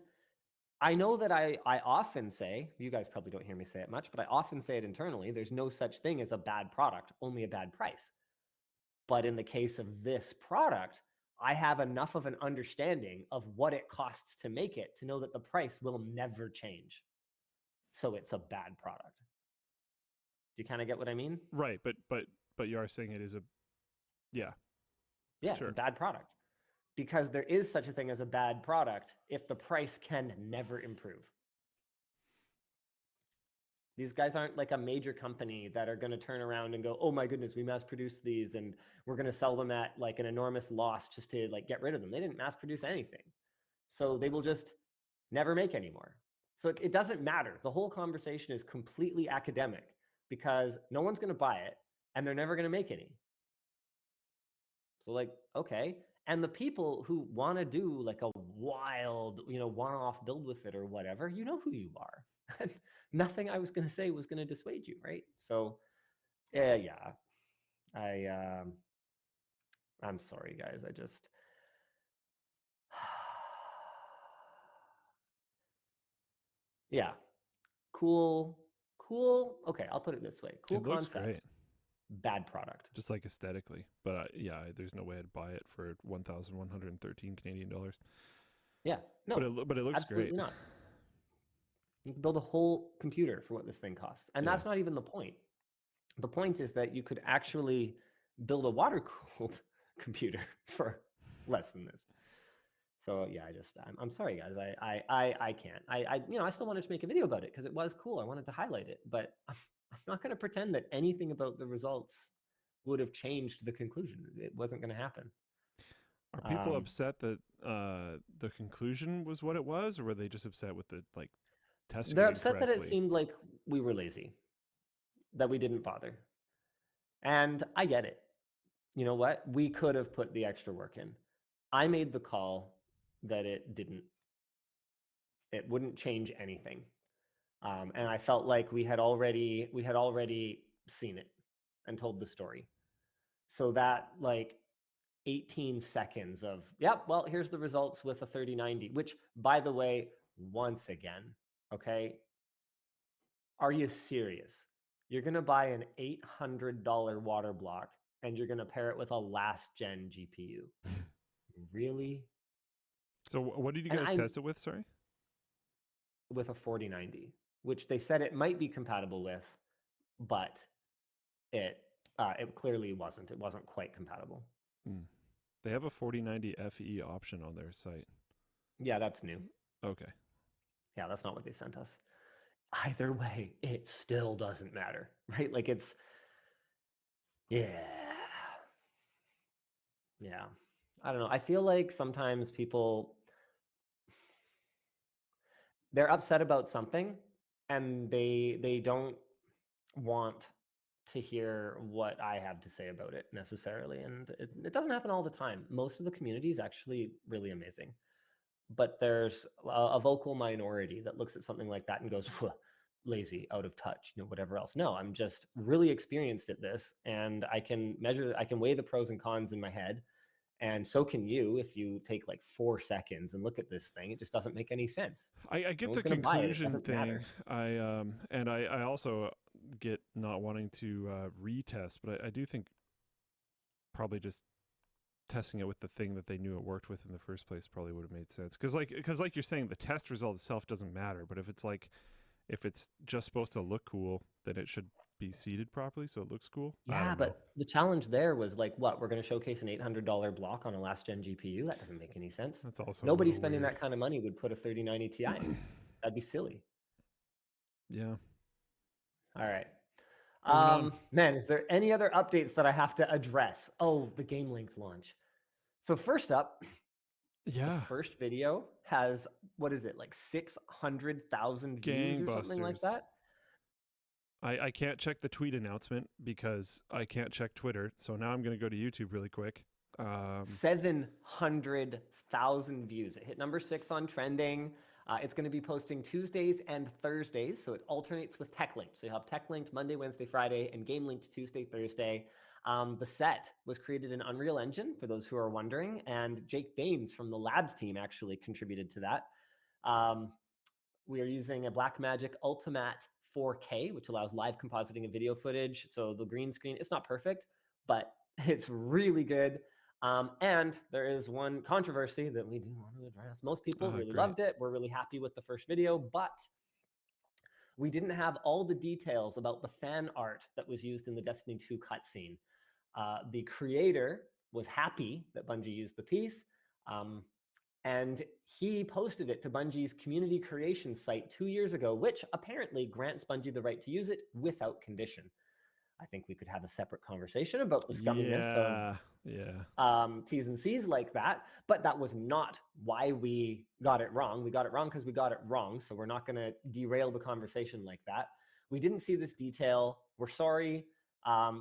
I know that I often say, you guys probably don't hear me say it much, but I often say it internally, there's no such thing as a bad product, only a bad price. But in the case of this product, I have enough of an understanding of what it costs to make it to know that the price will never change. So it's a bad product. Do you kind of get what I mean? Right, but you are saying it is a, yeah. Yeah, Sure. it's a bad product. Because there is such a thing as a bad product if the price can never improve. These guys aren't like a major company that are going to turn around and go, oh my goodness, we mass produced these and we're going to sell them at like an enormous loss just to like get rid of them. They didn't mass produce anything. So they will just never make any more. So it doesn't matter. The whole conversation is completely academic because no one's going to buy it and they're never going to make any. So like, okay. And the people who want to do like a wild, one-off build with it or whatever, you know who you are. And nothing I was going to say was going to dissuade you, right? So, yeah. I'm sorry, guys. I just yeah. Cool. Okay, I'll put it this way. Cool It looks concept. great, Bad product. just like aesthetically. But yeah, there's no way I'd buy it for 1,113 Canadian dollars. Yeah. No. But it looks absolutely great. not. You can build a whole computer for what this thing costs. And that's not even the point. The point is that you could actually build a water-cooled computer for less than this. So yeah, I'm sorry, guys. I can't. I still wanted to make a video about it because it was cool. I wanted to highlight it, but I'm not going to pretend that anything about the results would have changed the conclusion. It wasn't going to happen. Are people upset that the conclusion was what it was, or were they just upset with the like testing? They're upset that it seemed like we were lazy, that we didn't bother. And I get it. You know what? We could have put the extra work in. I made the call that it wouldn't change anything. And I felt like we had already seen it and told the story. So that like 18 seconds of, yep, well, here's the results with a 3090, which by the way, once again, okay, are you serious? You're going to buy an $800 water block and you're going to pair it with a last gen GPU. Really? So what did you guys test it with? Sorry? With a 4090, which they said it might be compatible with, but it clearly wasn't. It wasn't quite compatible. They have a 4090 FE option on their site. Yeah, that's new. Okay. Yeah, that's not what they sent us. Either way, it still doesn't matter, right? Like it's, yeah. I don't know. I feel like sometimes people, they're upset about something and they don't want to hear what I have to say about it necessarily. And it doesn't happen all the time. Most of the community is actually really amazing. But there's a vocal minority that looks at something like that and goes, lazy, out of touch, whatever else. No, I'm just really experienced at this and I can weigh the pros and cons in my head. And so can you if you take like 4 seconds and look at this thing. It just doesn't make any sense. I get the conclusion thing. I also get not wanting to retest, but I do think probably just testing it with the thing that they knew it worked with in the first place probably would have made sense. Because like you're saying, the test result itself doesn't matter. But if it's just supposed to look cool, then it should be seated properly so it looks cool. Yeah, but the challenge there was like, what? We're going to showcase an $800 block on a last gen GPU? That doesn't make any sense. That's also nobody spending that kind of money would put a 3090 Ti in. That'd be silly. Yeah. All right. Man, is there any other updates that I have to address? Oh, the GameLink launch. So first up, the first video has, what is it, like 600,000 views or something like that? I can't check the tweet announcement because I can't check Twitter. So now I'm going to go to YouTube really quick. 700,000 views. It hit number 6 on trending. It's going to be posting Tuesdays and Thursdays, so it alternates with TechLinked. So you have TechLinked Monday, Wednesday, Friday, and GameLinked Tuesday, Thursday. The set was created in Unreal Engine, for those who are wondering, and Jake Baines from the Labs team actually contributed to that. We are using a Blackmagic Ultimate 4K, which allows live compositing of video footage. So the green screen, it's not perfect, but it's really good. And there is one controversy that we do want to address. Most people really Great. loved it. We're really happy with the first video, but we didn't have all the details about the fan art that was used in the Destiny 2 cutscene. The creator was happy that Bungie used the piece, and he posted it to Bungie's community creation site 2 years ago, which apparently grants Bungie the right to use it without condition. I think we could have a separate conversation about the scumminess of T's and C's like that, but that was not why we got it wrong. We got it wrong because we got it wrong, so we're not going to derail the conversation like that. We didn't see this detail. We're sorry.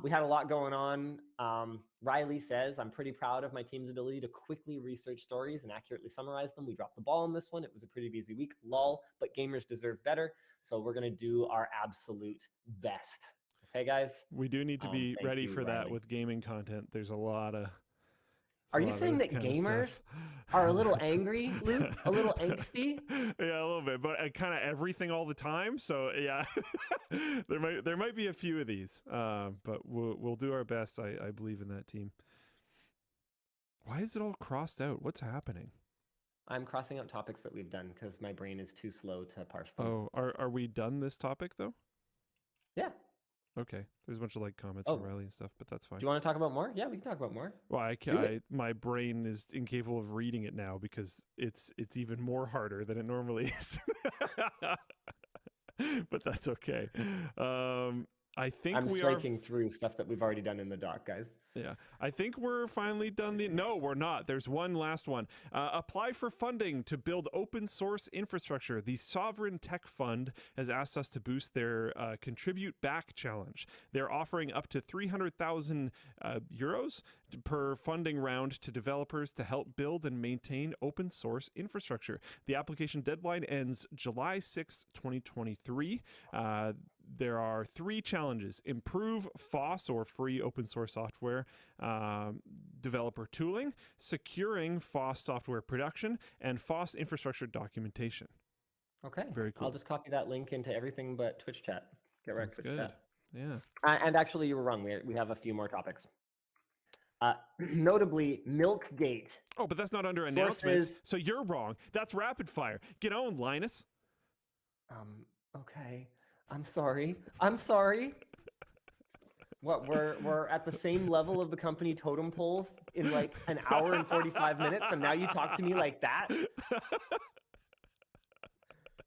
We had a lot going on. Riley says, I'm pretty proud of my team's ability to quickly research stories and accurately summarize them. We dropped the ball on this one. It was a pretty busy week, lol, but gamers deserve better. So we're going to do our absolute best. Okay, guys? We do need to be ready you, for that Riley. with gaming content. There's a lot of. Are you saying that gamers are a little angry, Luke? A little angsty? Yeah, a little bit, but kind of everything all the time. So yeah, there might be a few of these, but we'll do our best. I believe in that team. Why is it all crossed out? What's happening? I'm crossing out topics that we've done because my brain is too slow to parse them. Oh, are we done this topic though? Yeah. Okay, there's a bunch of like comments Oh. from Riley and stuff, but that's fine. Do you want to talk about more? Yeah, we can talk about more. Well, I Do can't. it. My brain is incapable of reading it now because it's even more harder than it normally is. But that's okay. I think I'm we striking through stuff that we've already done in the doc, guys. Yeah, I think we're finally done. No, we're not. There's one last one. Apply for funding to build open source infrastructure. The Sovereign Tech Fund has asked us to boost their Contribute Back challenge. They're offering up to 300,000 euros per funding round to developers to help build and maintain open source infrastructure. The application deadline ends July 6, 2023. There are 3 challenges: improve FOSS or free open source software developer tooling, securing FOSS software production, and FOSS infrastructure documentation. Okay. Very cool. I'll just copy that link into everything but Twitch chat. Get right That's to good. Twitch chat. Yeah. And actually, you were wrong. We have a few more topics. Notably, Milkgate. Oh, but that's not under announcements. Sources- So you're wrong. That's rapid fire. Get on, Linus. Okay. I'm sorry. I'm sorry. What, we're at the same level of the company totem pole in like an hour and 45 minutes, and now you talk to me like that?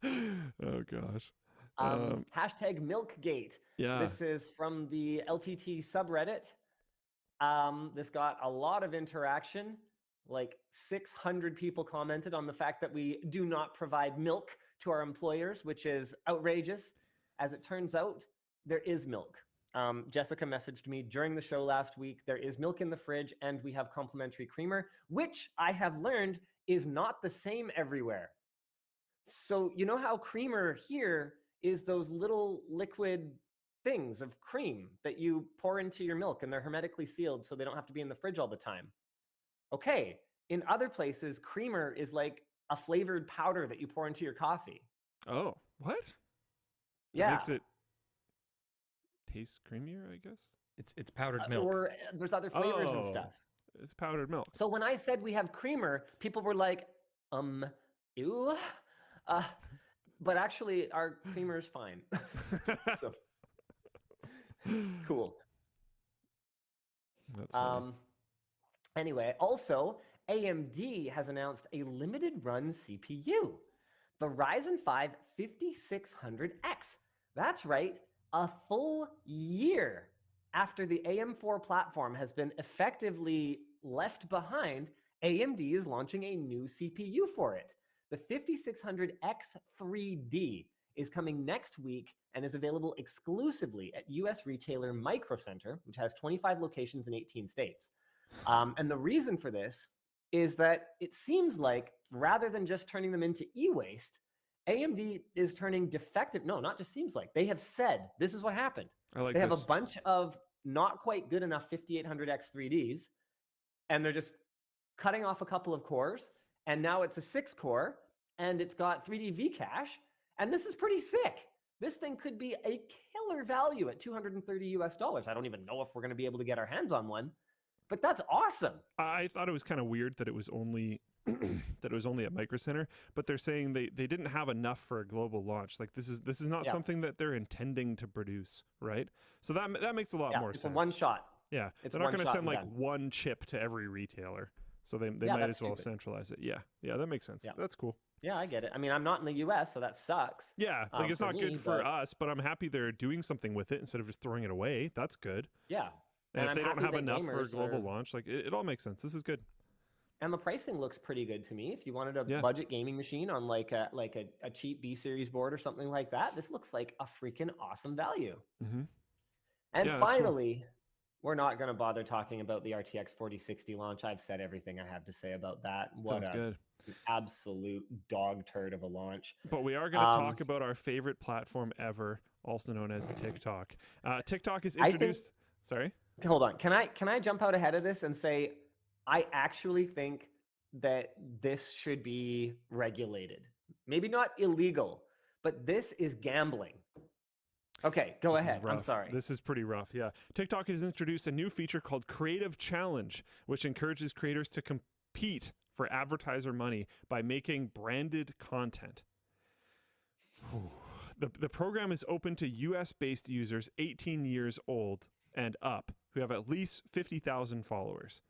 Oh gosh. Hashtag Milkgate. Yeah. This is from the LTT subreddit. This got a lot of interaction. Like 600 people commented on the fact that we do not provide milk to our employers, which is outrageous. As it turns out, there is milk. Jessica messaged me during the show last week. There is milk in the fridge, and we have complimentary creamer, which I have learned is not the same everywhere. So you know how creamer here is those little liquid things of cream that you pour into your milk, and they're hermetically sealed so they don't have to be in the fridge all the time. Okay, in other places, creamer is like a flavored powder that you pour into your coffee. Oh, what? Yeah. It makes it taste creamier, I guess. It's powdered milk. Or there's other flavors and stuff. It's powdered milk. So when I said we have creamer, people were like, ew. But actually, our creamer's fine. So, cool. That's funny. Anyway, also, AMD has announced a limited run CPU, the Ryzen 5 5600X. That's right, a full year after the AM4 platform has been effectively left behind, AMD is launching a new CPU for it. The 5600X3D is coming next week and is available exclusively at US retailer Micro Center, which has 25 locations in 18 states. And the reason for this is that it seems like rather than just turning them into e-waste, AMD is turning defective. No, not just seems like. They have said this is what happened. I like They have this. a bunch of not quite good enough 5800X3Ds, and they're just cutting off a couple of cores. And now it's a 6-core, and it's got 3D V cache, And this is pretty sick. This thing could be a killer value at $230 US. I don't even know if we're going to be able to get our hands on one, but that's awesome. I thought it was kind of weird that it was only that it was only at Micro Center, but they're saying they didn't have enough for a global launch. Like this is not Yeah. something that they're intending to produce, right? So that makes a lot more It's sense. a one shot. Yeah, It's they're not one going to shot send and like done. one chip to every retailer, so they Yeah, might that's as well stupid. centralize it. Yeah, that makes sense. Yeah. That's cool. Yeah, I get it. I mean, I'm not in the US, so that sucks. Yeah, like it's for not me, good for but- us, but I'm happy they're doing something with it instead of just throwing it away. That's good. Yeah. And if I'm they don't happy have that enough for a gamers global are- launch, like it all makes sense. This is good. And the pricing looks pretty good to me. If you wanted a Yeah. budget gaming machine on like a cheap B series board or something like that, this looks like a freaking awesome value. Mm-hmm. And Yeah, that's cool. finally, we're not going to bother talking about the RTX 4060 launch. I've said everything I have to say about that. What Sounds a good. absolute dog turd of a launch. But we are going to Um, talk about our favorite platform ever, also known as TikTok. TikTok is I think- introduced. Sorry. Hold on. Can I jump out ahead of this and say I actually think that this should be regulated. Maybe not illegal, but this is gambling. Okay, go This is ahead. I'm rough. sorry. This is pretty rough. Yeah. TikTok has introduced a new feature called Creative Challenge, which encourages creators to compete for advertiser money by making branded content. Whew. The program is open to US based users 18 years old and up who have at least 50,000 followers.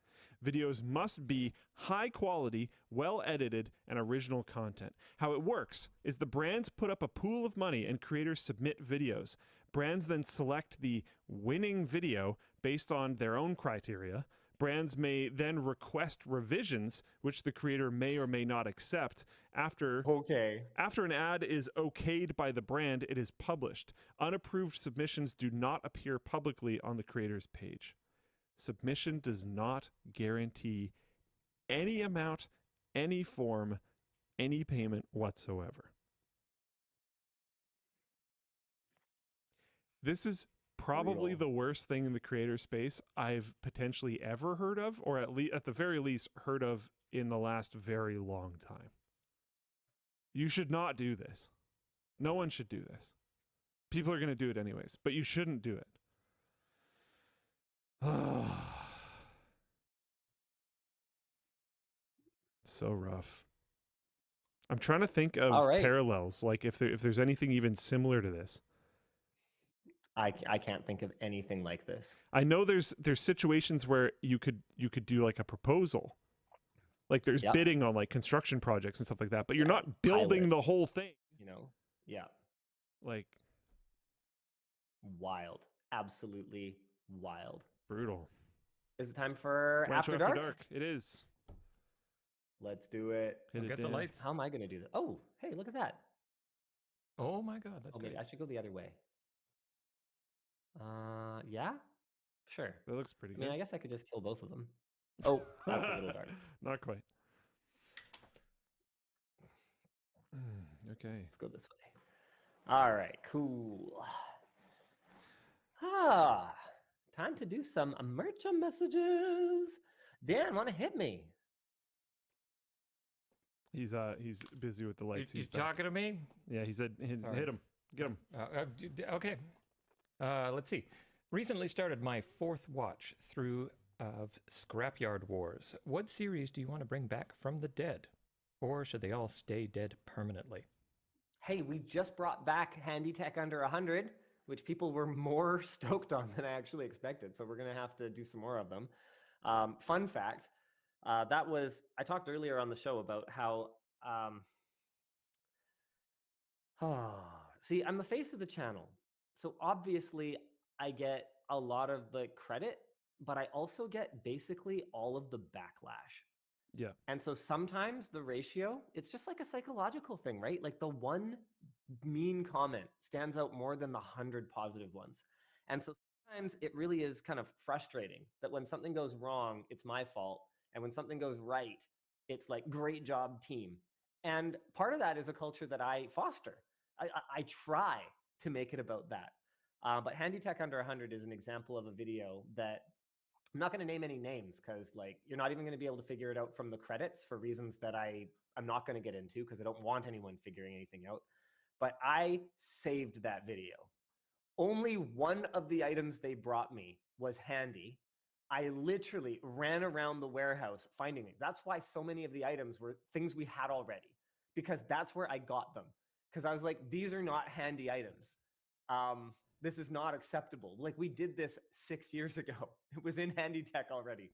Videos must be high quality, well edited, and original content. How it works is the brands put up a pool of money and creators submit videos. Brands then select the winning video based on their own criteria. Brands may then request revisions, which the creator may or may not accept. After an ad is okayed by the brand, it is published. Unapproved submissions do not appear publicly on the creator's page. Submission does not guarantee any amount, any form, any payment whatsoever. This is probably Brutal. the worst thing in the creator space I've potentially ever heard of, or at the very least heard of in the last very long time. You should not do this. No one should do this. People are going to do it anyways, but you shouldn't do it. So rough. I'm trying to think of All right. parallels, like if there's anything even similar to this. I can't think of anything like this. I know there's situations where you could do like a proposal, like there's Yep. bidding on like construction projects and stuff like that, but you're Yeah, not building pilot. the whole thing. You know? Yeah. Like Wild. Absolutely wild. brutal. Is it time for Rancho After Dark? It is. Let's do it. Hit it Get the down. lights. How am I going to do that? Oh, hey, look at that. Oh my God, that's Oh, maybe great. I should go the other way. Yeah? Sure. That looks pretty I good. mean, I guess I could just kill both of them. Oh, that's a little dark. Not quite. Okay. Let's go this way. All right, cool. Time to do some mercha messages. Dan, want to hit me? He's busy with the You, lights. you He's back. talking to me? Yeah, he said hit Sorry. him. Get him. Okay. Let's see. Recently started my fourth watch through of Scrapyard Wars. What series do you want to bring back from the dead? Or should they all stay dead permanently? Hey, we just brought back Handy Tech Under 100, which people were more stoked on than I actually expected. So we're going to have to do some more of them. Fun fact, I talked earlier on the show about how, see, I'm the face of the channel. So obviously I get a lot of the credit, but I also get basically all of the backlash. Yeah. And so sometimes the ratio, it's just like a psychological thing, right? Like the one mean comment stands out more than the 100 positive ones. And so sometimes it really is kind of frustrating that when something goes wrong, it's my fault. And when something goes right, it's like, great job, team. And part of that is a culture that I foster. I try to make it about that. But Handy Tech Under 100 is an example of a video that I'm not going to name any names because like you're not even going to be able to figure it out from the credits for reasons that I'm not going to get into because I don't want anyone figuring anything out. but I saved that video. Only one of the items they brought me was handy. I literally ran around the warehouse finding it. That's why so many of the items were things we had already, because that's where I got them. Because I was like, these are not handy items. This is not acceptable. Like, we did this 6 years ago. It was in Handy Tech already.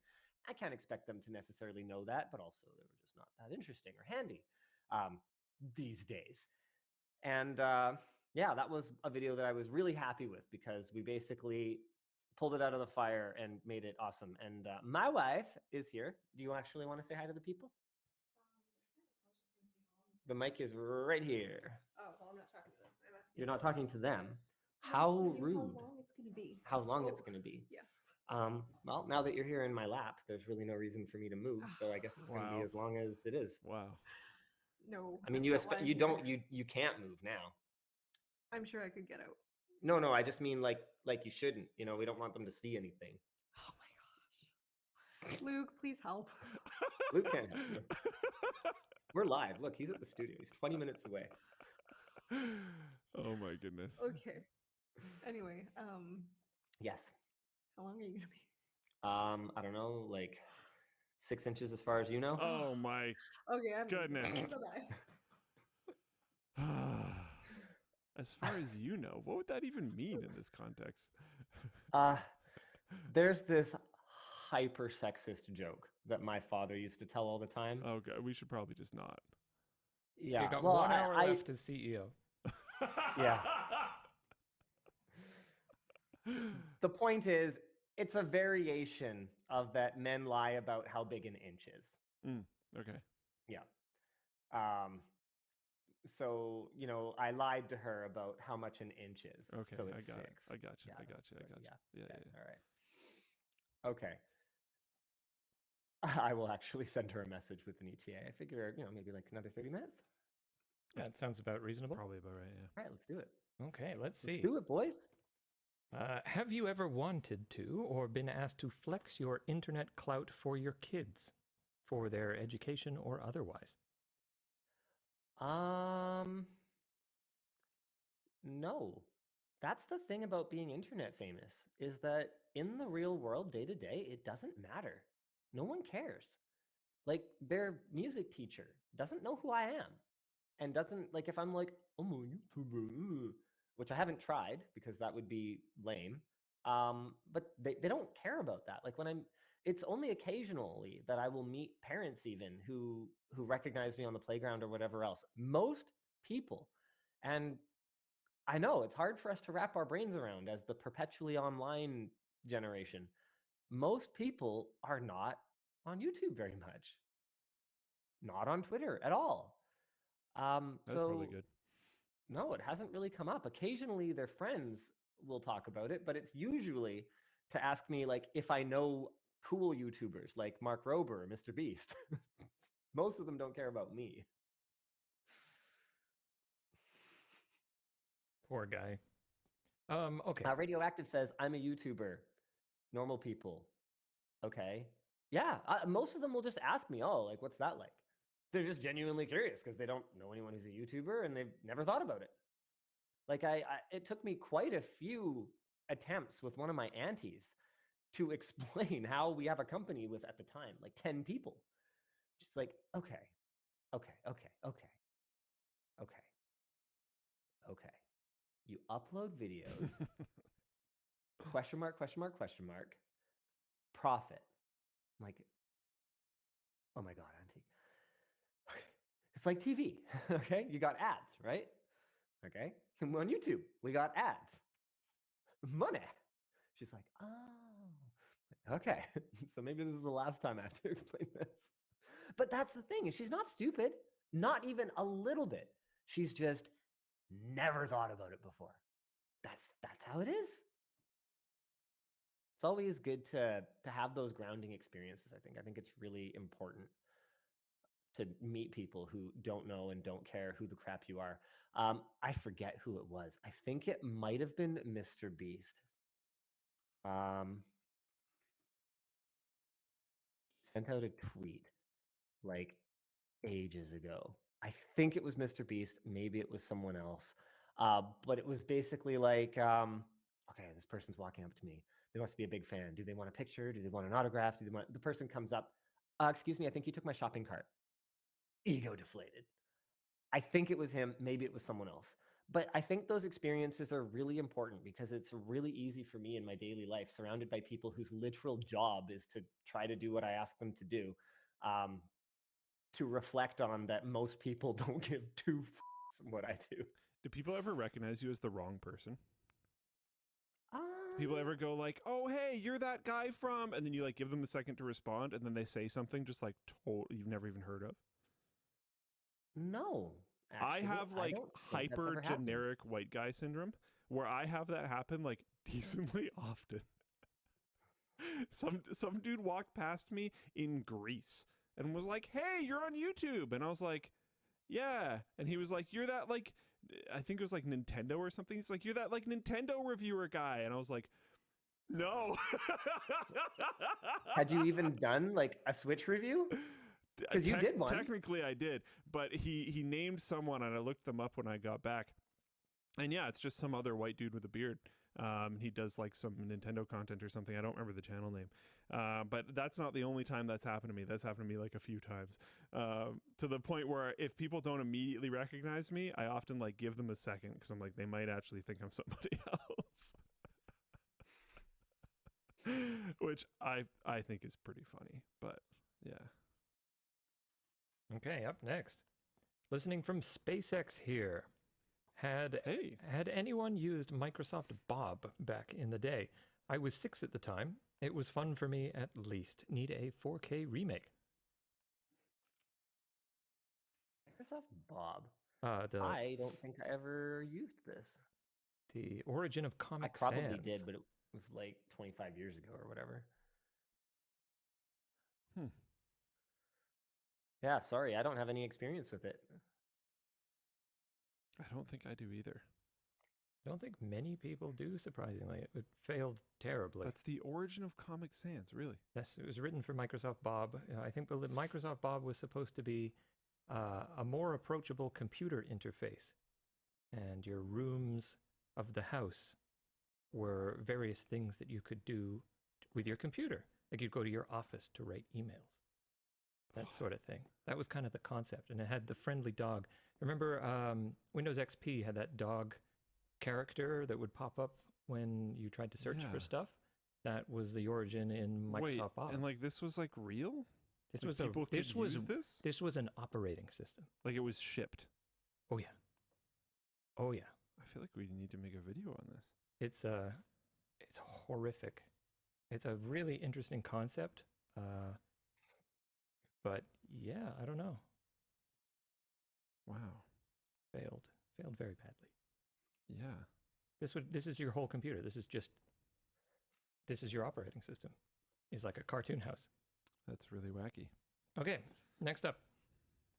I can't expect them to necessarily know that, but also they were just not that interesting or handy these days. And yeah, that was a video that I was really happy with because we basically pulled it out of the fire and made it awesome. And my wife is here. Do you actually want to say hi to the people? The mic is right here. Oh, well, I'm not talking to them. I'm asking. You're not talking to them. I'm How asking you rude. How long it's gonna be? How long it's Oh, going to be. Yes. Well, now that you're here in my lap, there's really no reason for me to move. So I guess it's going to be Wow. as long as it is. Wow. No. I mean, that's not why I'm you here. don't you can't move now. I'm sure I could get out. No, I just mean like you shouldn't. You know, we don't want them to see anything. Oh my gosh. Luke, please help. Luke can't help you. We're live. Look, he's at the studio. He's 20 minutes away. Oh my goodness. Okay. Anyway, Yes. how long are you gonna be? I don't know, like 6 inches as far as you know. Oh my Okay, I'm Goodness. Bye-bye. As far as you know, what would that even mean in this context? There's this hyper sexist joke that my father used to tell all the time. Oh god, we should probably just not. Yeah. You got well, 1 hour I- left as CEO. Yeah. The point is, it's a variation of that men lie about how big an inch is. Okay. Yeah. So, you know, I lied to her about how much an inch is. Okay. So I it's got 6. it. I got you. Yeah, I got you. I but got you. yeah, Yeah. All right. Okay. I will actually send her a message with an ETA. I figure, you know, maybe like another 30 minutes. That sounds about reasonable. Probably about right. Yeah. All right, let's do it. Okay, let's see. Let's do it, boys. Have you ever wanted to or been asked to flex your internet clout for your kids, for their education or otherwise? No. That's the thing about being internet famous is that in the real world, day to day, it doesn't matter. No one cares. Like their music teacher doesn't know who I am and doesn't like if I'm like, I'm a YouTuber, which I haven't tried because that would be lame. But they don't care about that. Like when it's only occasionally that I will meet parents even who recognize me on the playground or whatever else. Most people, and I know it's hard for us to wrap our brains around as the perpetually online generation. Most people are not on YouTube very much, not on Twitter at all. That's probably good. No, it hasn't really come up. Occasionally, their friends will talk about it, but it's usually to ask me like if I know cool YouTubers like Mark Rober or Mr. Beast. Most of them don't care about me. Poor guy. Okay. Radioactive says, I'm a YouTuber. Normal people. Okay. Yeah. Most of them will just ask me, oh, like, what's that like? They're just genuinely curious because they don't know anyone who's a YouTuber and they've never thought about it. Like, it took me quite a few attempts with one of my aunties to explain how we have a company with, at the time, like 10 people. She's like, okay. You upload videos, question mark, profit. I'm like, oh my God, auntie. Okay. It's like TV, okay? You got ads, right? Okay. And on YouTube, we got ads. Money. She's like, oh, okay. So maybe this is the last time I have to explain this. But that's the thing, is she's not stupid, not even a little bit. She's just never thought about it before. That's how it is. It's always good to have those grounding experiences, I think. I think it's really important to meet people who don't know and don't care who the crap you are. I forget who it was. I think it might have been Mr. Beast. Sent out a tweet like ages ago. I think it was Mr. Beast. Maybe it was someone else. But it was basically like, okay, this person's walking up to me. They must be a big fan. Do they want a picture? Do they want an autograph? Do they want? The person comes up. Excuse me, I think you took my shopping cart. Ego deflated. I think it was him. Maybe it was someone else. But I think those experiences are really important because it's really easy for me in my daily life, surrounded by people whose literal job is to try to do what I ask them to do, um, to reflect on that most people don't give two f***s what I do. Do people ever recognize you as the wrong person? Uh, People ever go like, "Oh, hey, you're that guy from," and then you like give them a second to respond, and then they say something just like you've never even heard of? No. I Actually, have like don't think that's ever hyper happened. generic white guy syndrome where I have that happen like decently often. Some dude walked past me in Greece and was like, "Hey, you're on YouTube." And I was like, "Yeah." And he was like, "You're that like I think it was like Nintendo or something." He's like, "You're that like Nintendo reviewer guy." And I was like, "No." Had you even done like a Switch review? 'Cause you did one. Technically, I did, but he named someone, and I looked them up when I got back. And yeah, it's just some other white dude with a beard. He does like some Nintendo content or something. I don't remember the channel name. But that's not the only time that's happened to me. That's happened to me like a few times. To the point where if people don't immediately recognize me, I often like give them a second because I'm like, they might actually think I'm somebody else. Which I think is pretty funny. But yeah. Okay, up next. Listening from SpaceX here. Had anyone used Microsoft Bob back in the day? I was 6 at the time. It was fun for me at least. Need a 4K remake. Microsoft Bob. The I don't think I ever used this. the origin of I Comic probably Sans. did, but it was like 25 years ago or whatever. Yeah, sorry, I don't have any experience with it. I don't think I do either. I don't think many people do, surprisingly. It failed terribly. That's the origin of Comic Sans, really. Yes, it was written for Microsoft Bob. I think the Microsoft Bob was supposed to be a more approachable computer interface. And your rooms of the house were various things that you could do with your computer. Like you'd go to your office to write emails. That sort of thing. That was kind of the concept. And it had the friendly dog. Remember Windows XP had that dog character that would pop up when you tried to search for Yeah. stuff? That was the origin in Microsoft Wait, Bob. and like this was like real? this Like, was people could use this? this was an operating system. Like it was shipped. Oh yeah. Oh yeah. I feel like we need to make a video on this. It's horrific. It's a really interesting concept. But yeah, I don't know. Wow. Failed very badly. Yeah. This is your whole computer. This is your operating system. It's like a cartoon house. That's really wacky. Okay, next up.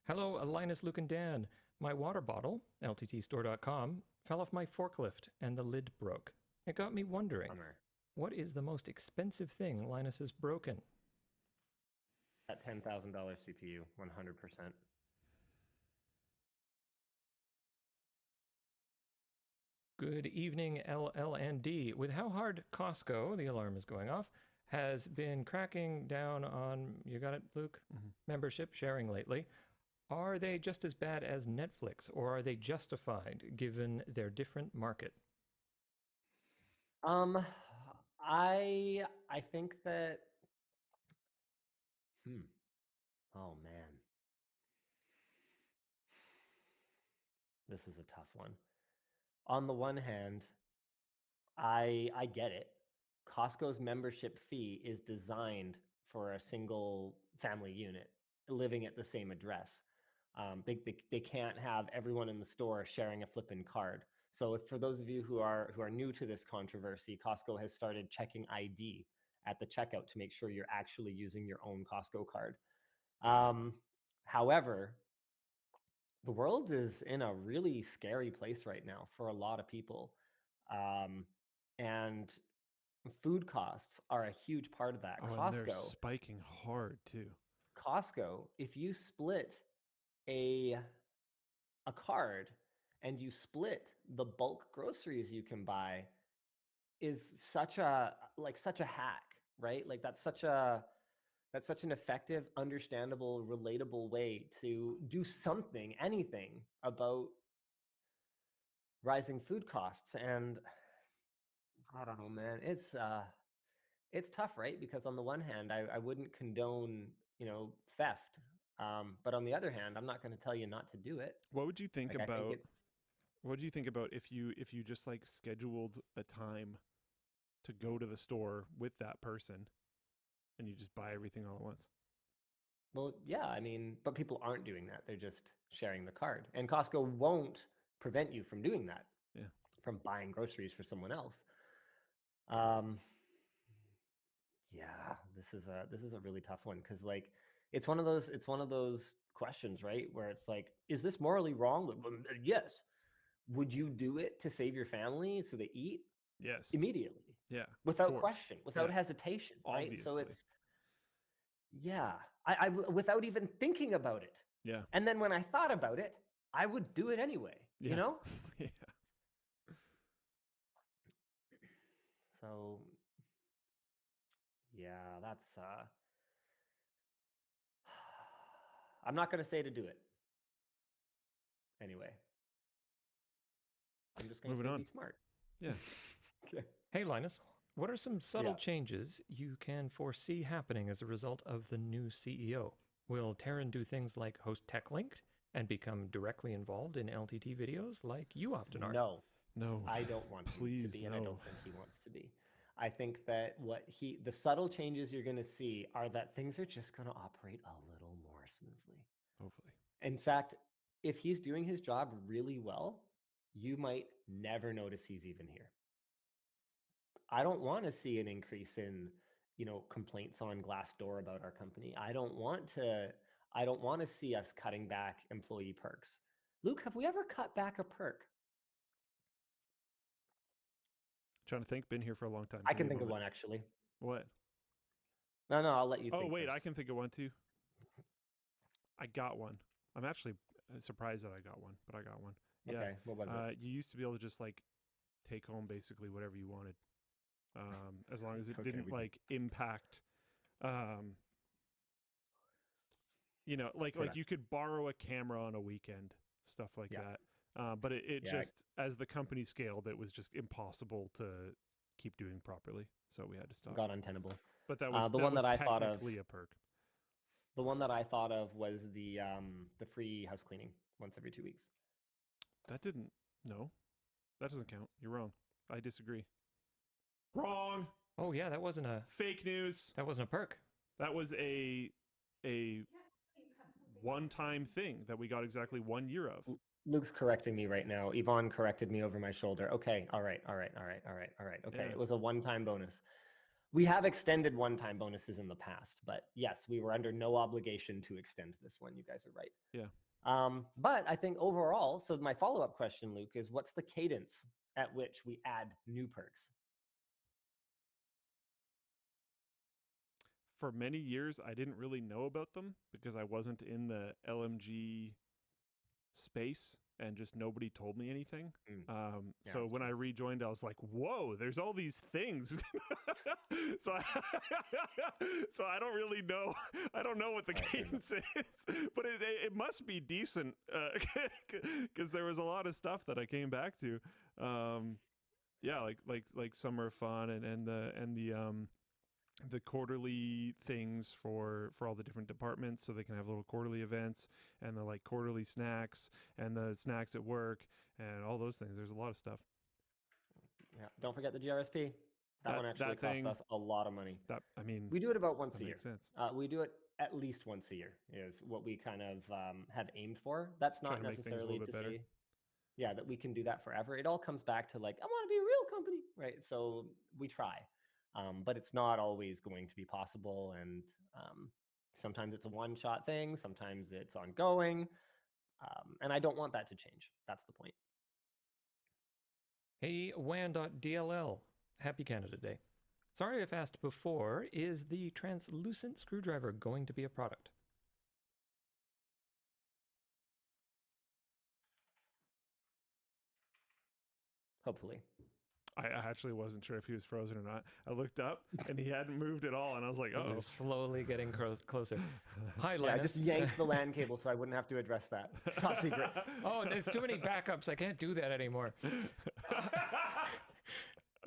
Hello, Linus, Luke, and Dan. My water bottle, lttstore.com, fell off my forklift and the lid broke. It got me wondering, Bummer. what is the most expensive thing Linus has broken? That $10,000 CPU, 100%. Good evening, LL&D. With how hard Costco, the alarm is going off, has been cracking down on, you got it, Luke? Mhm. Membership sharing lately, are they just as bad as Netflix, or are they justified given their different market? I think that. Oh man, this is a tough one. On the one hand, I get it. Costco's membership fee is designed for a single family unit living at the same address. They can't have everyone in the store sharing a flippin' card. So for those of you who are new to this controversy, Costco has started checking ID at the checkout to make sure you're actually using your own Costco card. However, the world is in a really scary place right now for a lot of people. And food costs are a huge part of that. Oh, and they're spiking hard too. Costco, if you split a a card and you split the bulk groceries you can buy is such a hack, right? Like that's such an effective, understandable, relatable way to do something, anything about rising food costs. And I don't know, man, it's tough, right? Because on the one hand, I wouldn't condone, theft. But on the other hand, I'm not going to tell you not to do it. What would you think Like, I think about it's what do you think about if you just like scheduled a time to go to the store with that person and you just buy everything all at once? well, yeah, I mean, but people aren't doing that. They're just sharing the card. And Costco won't prevent you from doing that. Yeah. From buying groceries for someone else. Yeah, this is a really tough one because like it's one of those questions, right? Where it's like, is this morally wrong? Yes. Would you do it to save your family so they eat? Yes. Immediately. Yeah. Without course. question, without Yeah. hesitation, right? So Obviously. it's yeah, without even thinking about it. Yeah. And then when I thought about it, I would do it anyway. Yeah. You know? Yeah. So yeah, that's I'm not going to say to do it. Anyway. I'm just going to Moving say on. be smart. Yeah. Okay. Hey, Linus, what are some subtle Yeah. changes you can foresee happening as a result of the new CEO? Will Taryn do things like host TechLinked and become directly involved in LTT videos like you often are? No, No. I don't want him Please, to be, and I no. don't think he wants to be. I think that the subtle changes you're going to see are that things are just going to operate a little more smoothly. Hopefully. In fact, if he's doing his job really well, you might never notice he's even here. I don't want to see an increase in, complaints on Glassdoor about our company. I don't want to see us cutting back employee perks. Luke, have we ever cut back a perk? Trying to think. Been here for a long time. I Give can me a think of moment. one actually. What? No, I'll let you Oh think wait, first. I can think of one too. I got one. I'm actually surprised that I got one, but I got one. Yeah. Okay, what was it? You used to be able to just like take home basically whatever you wanted, as long as it Okay, didn't we like impact. Like Correct. you could borrow a camera on a weekend, stuff like Yeah. that. But it Yeah. just, as the company scaled, it was just impossible to keep doing properly, so we had to stop. Got untenable. But that was the that one was that I thought of- technically a perk. The one that I thought of was the free house cleaning once every 2 weeks. That didn't. No, that doesn't count. You're wrong. I disagree. Wrong. Oh yeah, that wasn't a Fake news. perk. That was a one-time thing that we got exactly 1 year of. Luke's correcting me right now. Yvonne corrected me over my shoulder. Okay, all right. Okay, Yeah. it was a one-time bonus. We have extended one-time bonuses in the past, but yes, we were under no obligation to extend this one. You guys are right. Yeah. But I think overall, so my follow-up question, Luke, is what's the cadence at which we add new perks? For many years, I didn't really know about them because I wasn't in the LMG space and just nobody told me anything. Yeah, So that's when I rejoined, I was like, whoa, there's all these things. so I don't really know. I don't know what the cadence is, but it must be decent because there was a lot of stuff that I came back to. Yeah, like Summer Fun and the quarterly things for all the different departments, so they can have little quarterly events, and the like quarterly snacks and the snacks at work and all those things. There's a lot of stuff. Yeah, don't forget the GRSP. That one actually that thing- costs us a lot of money. That We do it about once that a year. makes sense. We do it at least once a year is what we kind of have aimed for. That's Trying not to make things a necessarily little to bit better. say, yeah, that we can do that forever. It all comes back to like, I want to be a real company, right? So we try, but it's not always going to be possible. And sometimes it's a one-shot thing. Sometimes it's ongoing. And I don't want that to change. That's the point. Hey, WAN.dll. Happy Canada Day. Sorry if asked before, is the translucent screwdriver going to be a product? Hopefully. I actually wasn't sure if he was frozen or not. I looked up and he hadn't moved at all, and I was like, It "Oh." was slowly getting closer. Hi, Yeah, I Linus. just yanked the LAN cable so I wouldn't have to address that. Top secret. Oh, there's too many backups. I can't do that anymore.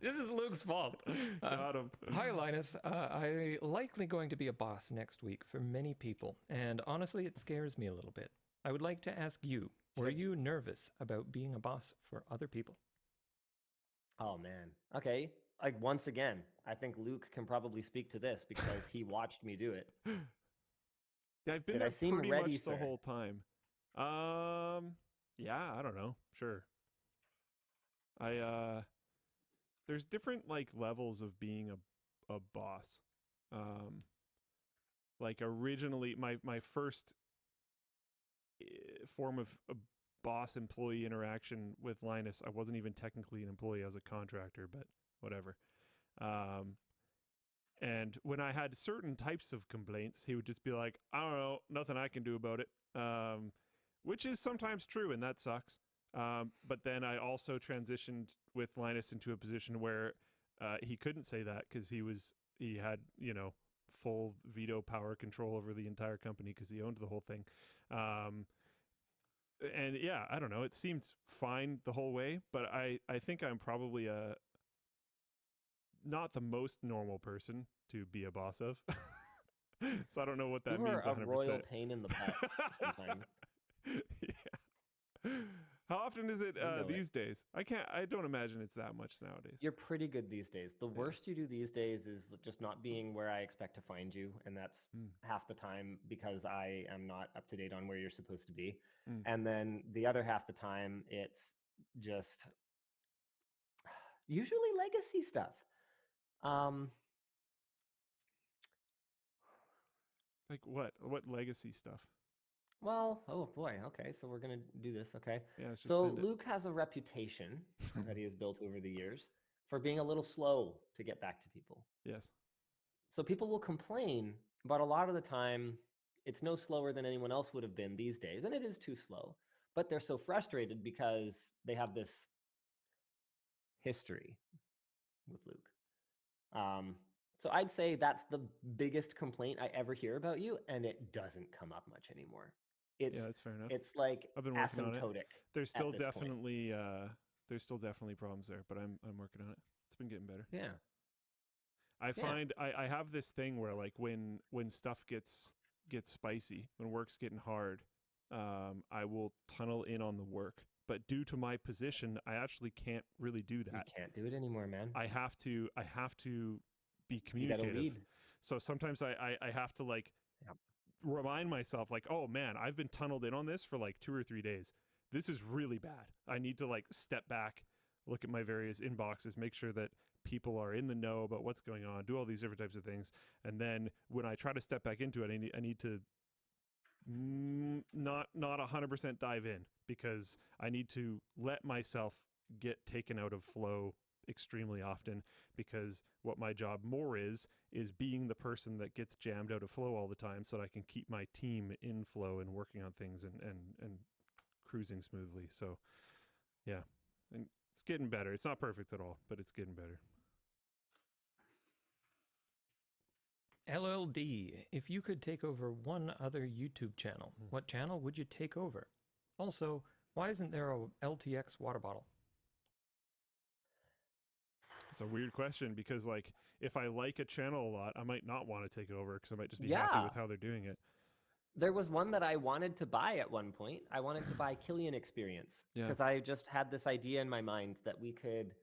This is Luke's fault. Got him. Hi, Linus. I'm likely going to be a boss next week for many people, and honestly, it scares me a little bit. I would like to ask you, were you nervous about being a boss for other people? Oh man. Okay. Like once again, I think Luke can probably speak to this because he watched me do it. Yeah, I've been Did I there seem pretty ready, much the sir? whole time. Yeah, I don't know. Sure. There's different like levels of being a boss. Like originally, my first form of a boss employee interaction with Linus, I wasn't even technically an employee, I was a contractor, but whatever. And when I had certain types of complaints, he would just be like, I don't know, nothing I can do about it. Which is sometimes true, and that sucks. But then I also transitioned with Linus into a position where he couldn't say that because he had, full veto power control over the entire company because he owned the whole thing. And yeah, I don't know. It seemed fine the whole way, but I think I'm probably not the most normal person to be a boss of. So I don't know what that You means. are 100%. a royal pain in the butt sometimes. Yeah. How often is it know it. these days? I don't imagine it's that much nowadays. You're pretty good these days. The worst you do these days is just not being where I expect to find you, and that's half the time because I am not up to date on where you're supposed to be. And then the other half the time, it's just usually legacy stuff. Like what? What legacy stuff? Well, oh boy. Okay, so we're gonna do this. Okay. Yeah, let's just So send it. Luke has a reputation that he has built over the years for being a little slow to get back to people. Yes. So people will complain, but a lot of the time, it's no slower than anyone else would have been these days, and it is too slow. But they're so frustrated because they have this history with Luke. So I'd say that's the biggest complaint I ever hear about you, and it doesn't come up much anymore. Yeah, that's fair enough. It's like I've been working on it. asymptotic. There's still at this point. definitely problems there, but I'm working on it. It's been getting better. Yeah. I find I have this thing where like when stuff gets spicy, when work's getting hard, I will tunnel in on the work. But due to my position, I actually can't really do that. You can't do it anymore, man. I have to be You communicative. gotta lead. So sometimes I have to like Yep. remind myself like, oh man, I've been tunneled in on this for like 2 or 3 days. This is really bad. I need to like step back, look at my various inboxes, make sure that people are in the know about what's going on, do all these different types of things. And then when I try to step back into it, I need to not 100% dive in, because I need to let myself get taken out of flow extremely often, because what my job more is being the person that gets jammed out of flow all the time so that I can keep my team in flow and working on things and cruising smoothly. So yeah, and it's getting better. It's not perfect at all, but it's getting better. LLD, if you could take over one other YouTube channel, what channel would you take over? Also, why isn't there a LTX water bottle? It's a weird question, because like if I like a channel a lot, I might not want to take it over because I might just be happy with how they're doing it. There was one that I wanted to buy at one point. I wanted to buy Killian Experience Yeah. because I just had this idea in my mind that we could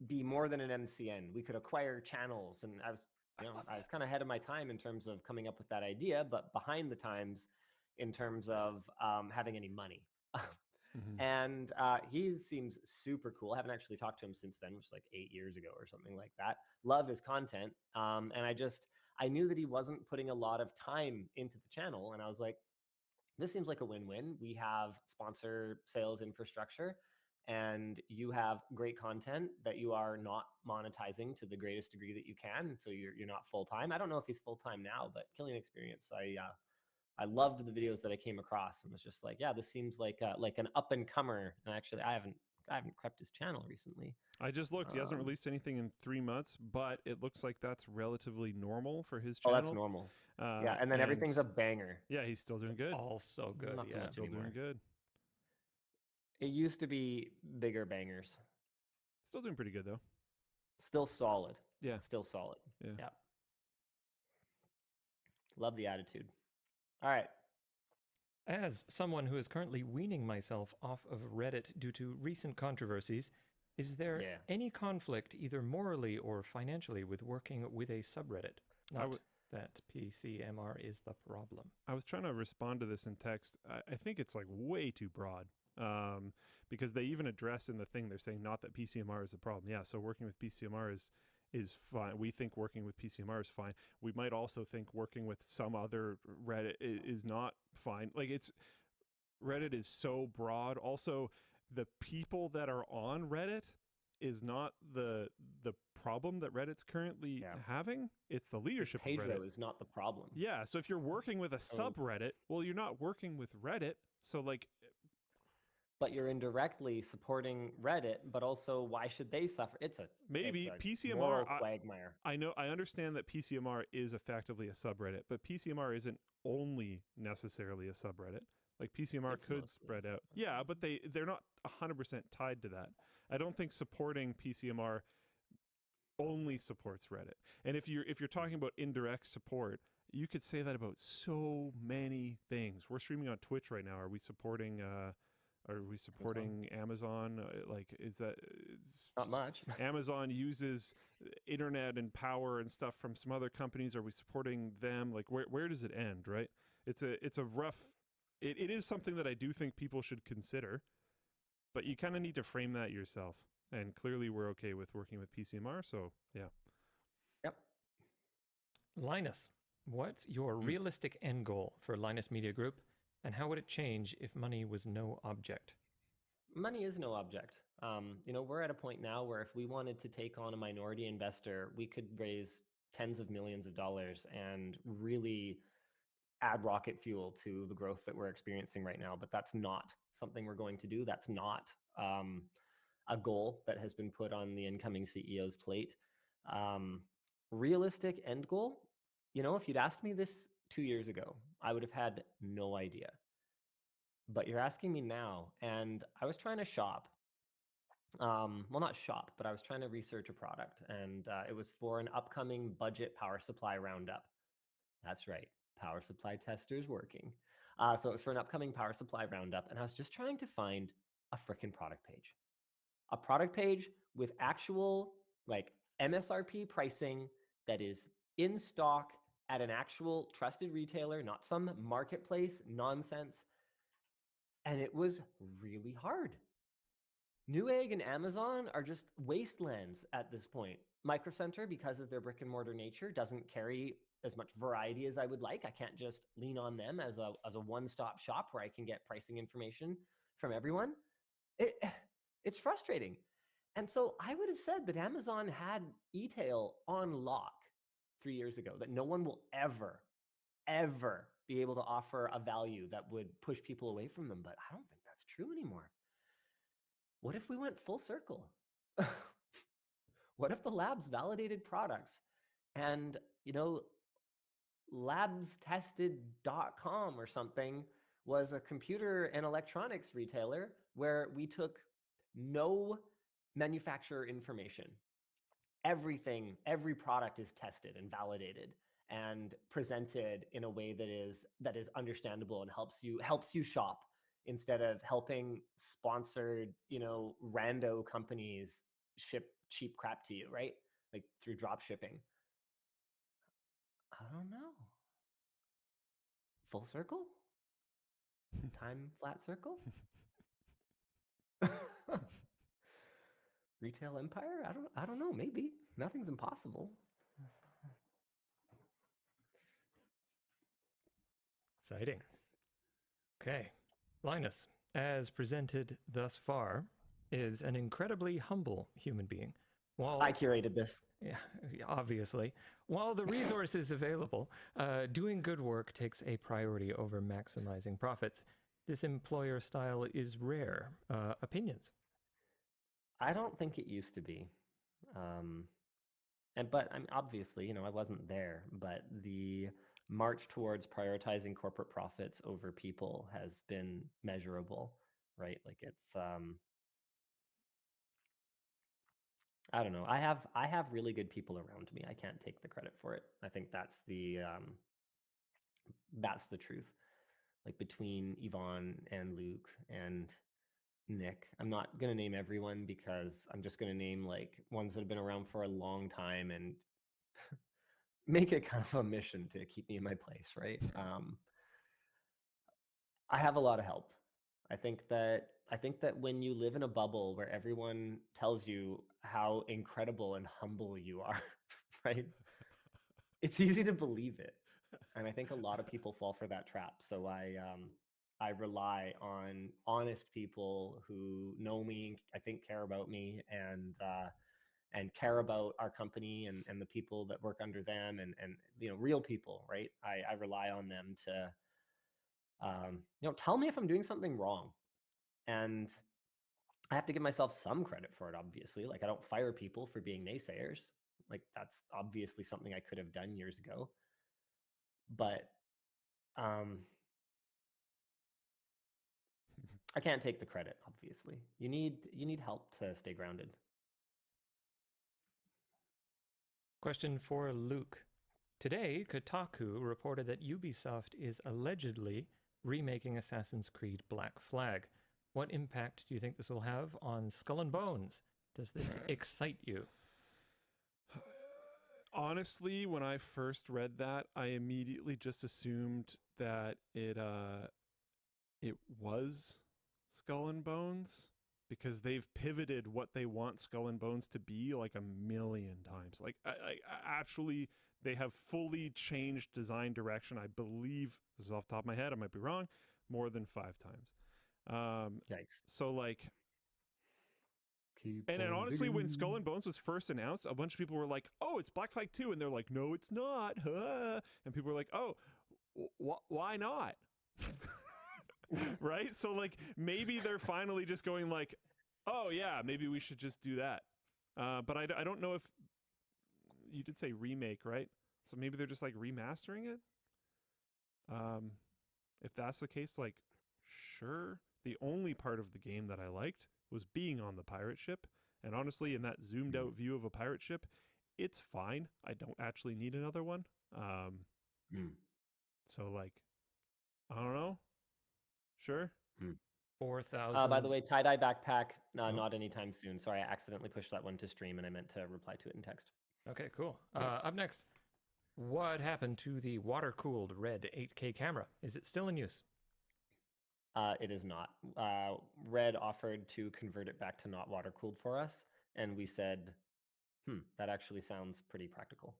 be more than an MCN. We could acquire channels, and I was kind of ahead of my time in terms of coming up with that idea, but behind the times in terms of having any money. And he seems super cool. I haven't actually talked to him since then, which is like 8 years ago or something like that. Love his content. And I knew that he wasn't putting a lot of time into the channel. And I was like, this seems like a win-win. We have sponsor sales infrastructure, and you have great content that you are not monetizing to the greatest degree that you can. So you're not full-time. I don't know if he's full-time now, but Killian Experience, I loved the videos that I came across and was just like, yeah, this seems like an up and comer. And actually, I haven't haven't crept his channel recently. I just looked. He hasn't Um, released anything in 3 months, but it looks like that's relatively normal for his Oh, channel. that's normal. Yeah, and then everything's a banger. Yeah, he's still doing good. Also good. Not so Yeah. much Still doing anymore. good. It used to be bigger bangers. Still doing pretty good though. Still solid. Yeah. Still solid. Yeah. Yeah. Love the attitude. All right. As someone who is currently weaning myself off of Reddit due to recent controversies, is there Yeah. any conflict, either morally or financially, with working with a subreddit? I Not would- that PCMR is the problem. I was trying to respond to this in text. I think it's like way too broad, because they even address in the thing, they're saying not that PCMR is a problem. Yeah, so working with PCMR is fine. We think working with PCMR is fine. We might also think working with some other Reddit is not fine. Like Reddit is so broad. Also, the people that are on Reddit is not the problem that Reddit's currently Yeah. having. It's the leadership of Pedro Reddit. is not the problem. Yeah, so if you're working with a So- subreddit, well, you're not working with Reddit. So like, But you're indirectly supporting Reddit, but also why should they suffer? maybe it's a PCMR, moral quagmire. I understand that PCMR is effectively a subreddit, but PCMR isn't only necessarily a subreddit. Like PCMR It's could mostly a spread out. subreddit. Yeah, but they're not 100% tied to that. I don't think supporting PCMR only supports Reddit. And if you're talking about indirect support, you could say that about so many things. We're streaming on Twitch right now. Are we supporting Amazon? Like, is that Not much. Amazon uses internet and power and stuff from some other companies? Are we supporting them? Like, where does it end, right? It's a rough. It is something that I do think people should consider, but you kind of need to frame that yourself. And clearly, we're okay with working with PCMR. So yeah. Yep. Linus, what's your realistic end goal for Linus Media Group, and how would it change if money was no object? Money is no object. We're at a point now where if we wanted to take on a minority investor, we could raise tens of millions of dollars and really add rocket fuel to the growth that we're experiencing right now. But that's not something we're going to do. That's not a goal that has been put on the incoming CEO's plate. Realistic end goal, if you'd asked me this 2 years ago, I would have had no idea. But you're asking me now, and I was trying to shop. Well, not shop, but I was trying to research a product, and it was for an upcoming budget power supply roundup. That's right, power supply testers working. So it was for an upcoming power supply roundup, and I was just trying to find a frickin' product page. A product page with actual like MSRP pricing that is in stock at an actual trusted retailer, not some marketplace nonsense. And it was really hard. Newegg and Amazon are just wastelands at this point. Micro Center, because of their brick and mortar nature, doesn't carry as much variety as I would like. I can't just lean on them as a one-stop shop where I can get pricing information from everyone. It's frustrating. And so I would have said that Amazon had e-tail on lock 3 years ago, that no one will ever be able to offer a value that would push people away from them. But I don't think that's true anymore. What if we went full circle? What if the labs validated products and, labstested.com or something was a computer and electronics retailer where we took no manufacturer information. Every product is tested and validated and presented in a way that is understandable and helps you shop instead of helping sponsored, rando companies ship cheap crap to you, right? Like through drop shipping. I don't know. Full circle? Time flat circle? Retail empire? I don't know, maybe. Nothing's impossible. Exciting. Okay. Linus, as presented thus far, is an incredibly humble human being. While I curated this. Yeah, obviously. While the resource is available, doing good work takes a priority over maximizing profits. This employer style is rare. Opinions? I don't think it used to be. But I'm obviously, I wasn't there, but the march towards prioritizing corporate profits over people has been measurable, right? Like it's I don't know. I have really good people around me. I can't take the credit for it. I think that's the truth. Like between Yvonne and Luke and Nick, I'm not going to name everyone because I'm just going to name like ones that have been around for a long time and make it kind of a mission to keep me in my place, right? I have a lot of help. I think that when you live in a bubble where everyone tells you how incredible and humble you are, right? It's easy to believe it. And I think a lot of people fall for that trap. So I rely on honest people who know me, I think care about me, and care about our company and the people that work under them, and real people, right? I rely on them to tell me if I'm doing something wrong, and I have to give myself some credit for it. Obviously, like I don't fire people for being naysayers. Like that's obviously something I could have done years ago, but um, I can't take the credit. Obviously, you need help to stay grounded. Question for Luke. Today, Kotaku reported that Ubisoft is allegedly remaking Assassin's Creed Black Flag. What impact do you think this will have on Skull and Bones? Does this excite you? Honestly, when I first read that, I immediately just assumed that it was Skull and Bones, because they've pivoted what they want Skull and Bones to be like a million times. Like I actually, they have fully changed design direction. I believe, this is off the top of my head, I might be wrong, more than 5 times. Yikes. So like, Keep and then on honestly, when digging. Skull and Bones was first announced, a bunch of people were like, "Oh, it's Black Flag 2," and they're like, "No, it's not." Huh? And people were like, "Oh, why not?" Right? So like, maybe they're finally just going like, "Oh yeah, maybe we should just do that." But I don't know if you did say remake, right? So maybe they're just like remastering it. If that's the case, like, sure. The only part of the game that I liked was being on the pirate ship. And honestly, in that zoomed out view of a pirate ship, it's fine. I don't actually need another one. Mm. So, like, I don't know. Sure. 4,000. By the way, tie-dye backpack, Oh. not anytime soon. Sorry, I accidentally pushed that one to stream and I meant to reply to it in text. Okay, cool. Up next, what happened to the water-cooled Red 8K camera? Is it still in use? It is not. Red offered to convert it back to not water-cooled for us, and we said, that actually sounds pretty practical.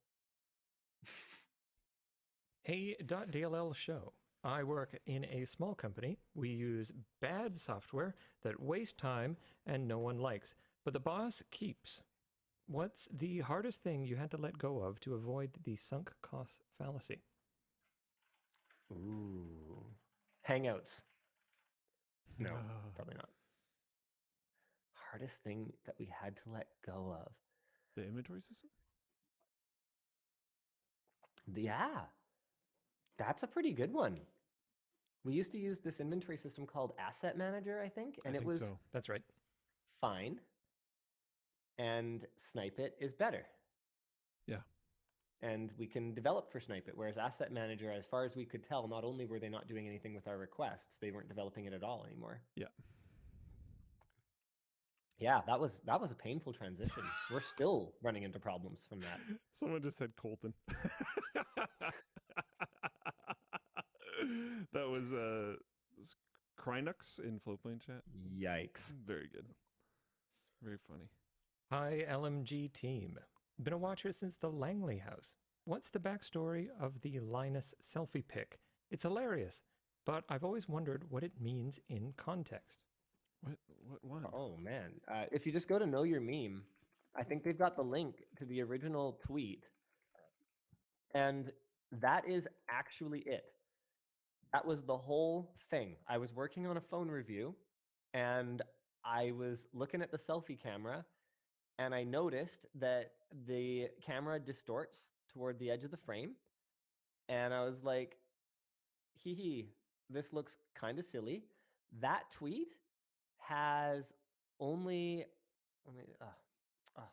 Hey, .dll show. I work in a small company. We use bad software that wastes time and no one likes, but the boss keeps. What's the hardest thing you had to let go of to avoid the sunk cost fallacy? Ooh. Hangouts. No, probably not. Hardest thing that we had to let go of. The inventory system? Yeah, that's a pretty good one. We used to use this inventory system called Asset Manager, I think, and I it think was so. That's right. fine. And Snipe It is better. Yeah. And we can develop for Snipe It, whereas Asset Manager, as far as we could tell, not only were they not doing anything with our requests, they weren't developing it at all anymore. Yeah. Yeah, that was a painful transition. We're still running into problems from that. Someone just said Colton. That was Krynux in Floatplane chat. Yikes. Very good. Very funny. Hi, LMG team. Been a watcher since the Langley house. What's the backstory of the Linus selfie pic? It's hilarious, but I've always wondered what it means in context. What one? Oh man, if you just go to Know Your Meme, I think they've got the link to the original tweet, and that is actually it. That was the whole thing. I was working on a phone review, and I was looking at the selfie camera and I noticed that the camera distorts toward the edge of the frame. And I was like, hee hee, this looks kind of silly. That tweet has only, let me, wow,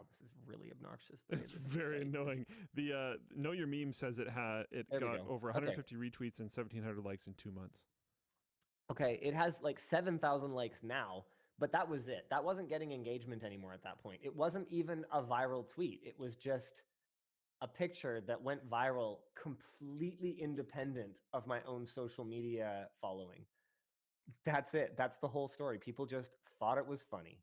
this is really obnoxious. the way It's this very site is. annoying. The Know Your Meme says it There we got go. over Okay. 150 retweets and 1,700 likes in 2 months. Okay, it has like 7,000 likes now, but that was it. That wasn't getting engagement anymore at that point. It wasn't even a viral tweet. It was just a picture that went viral completely independent of my own social media following. That's it. That's the whole story. People just thought it was funny.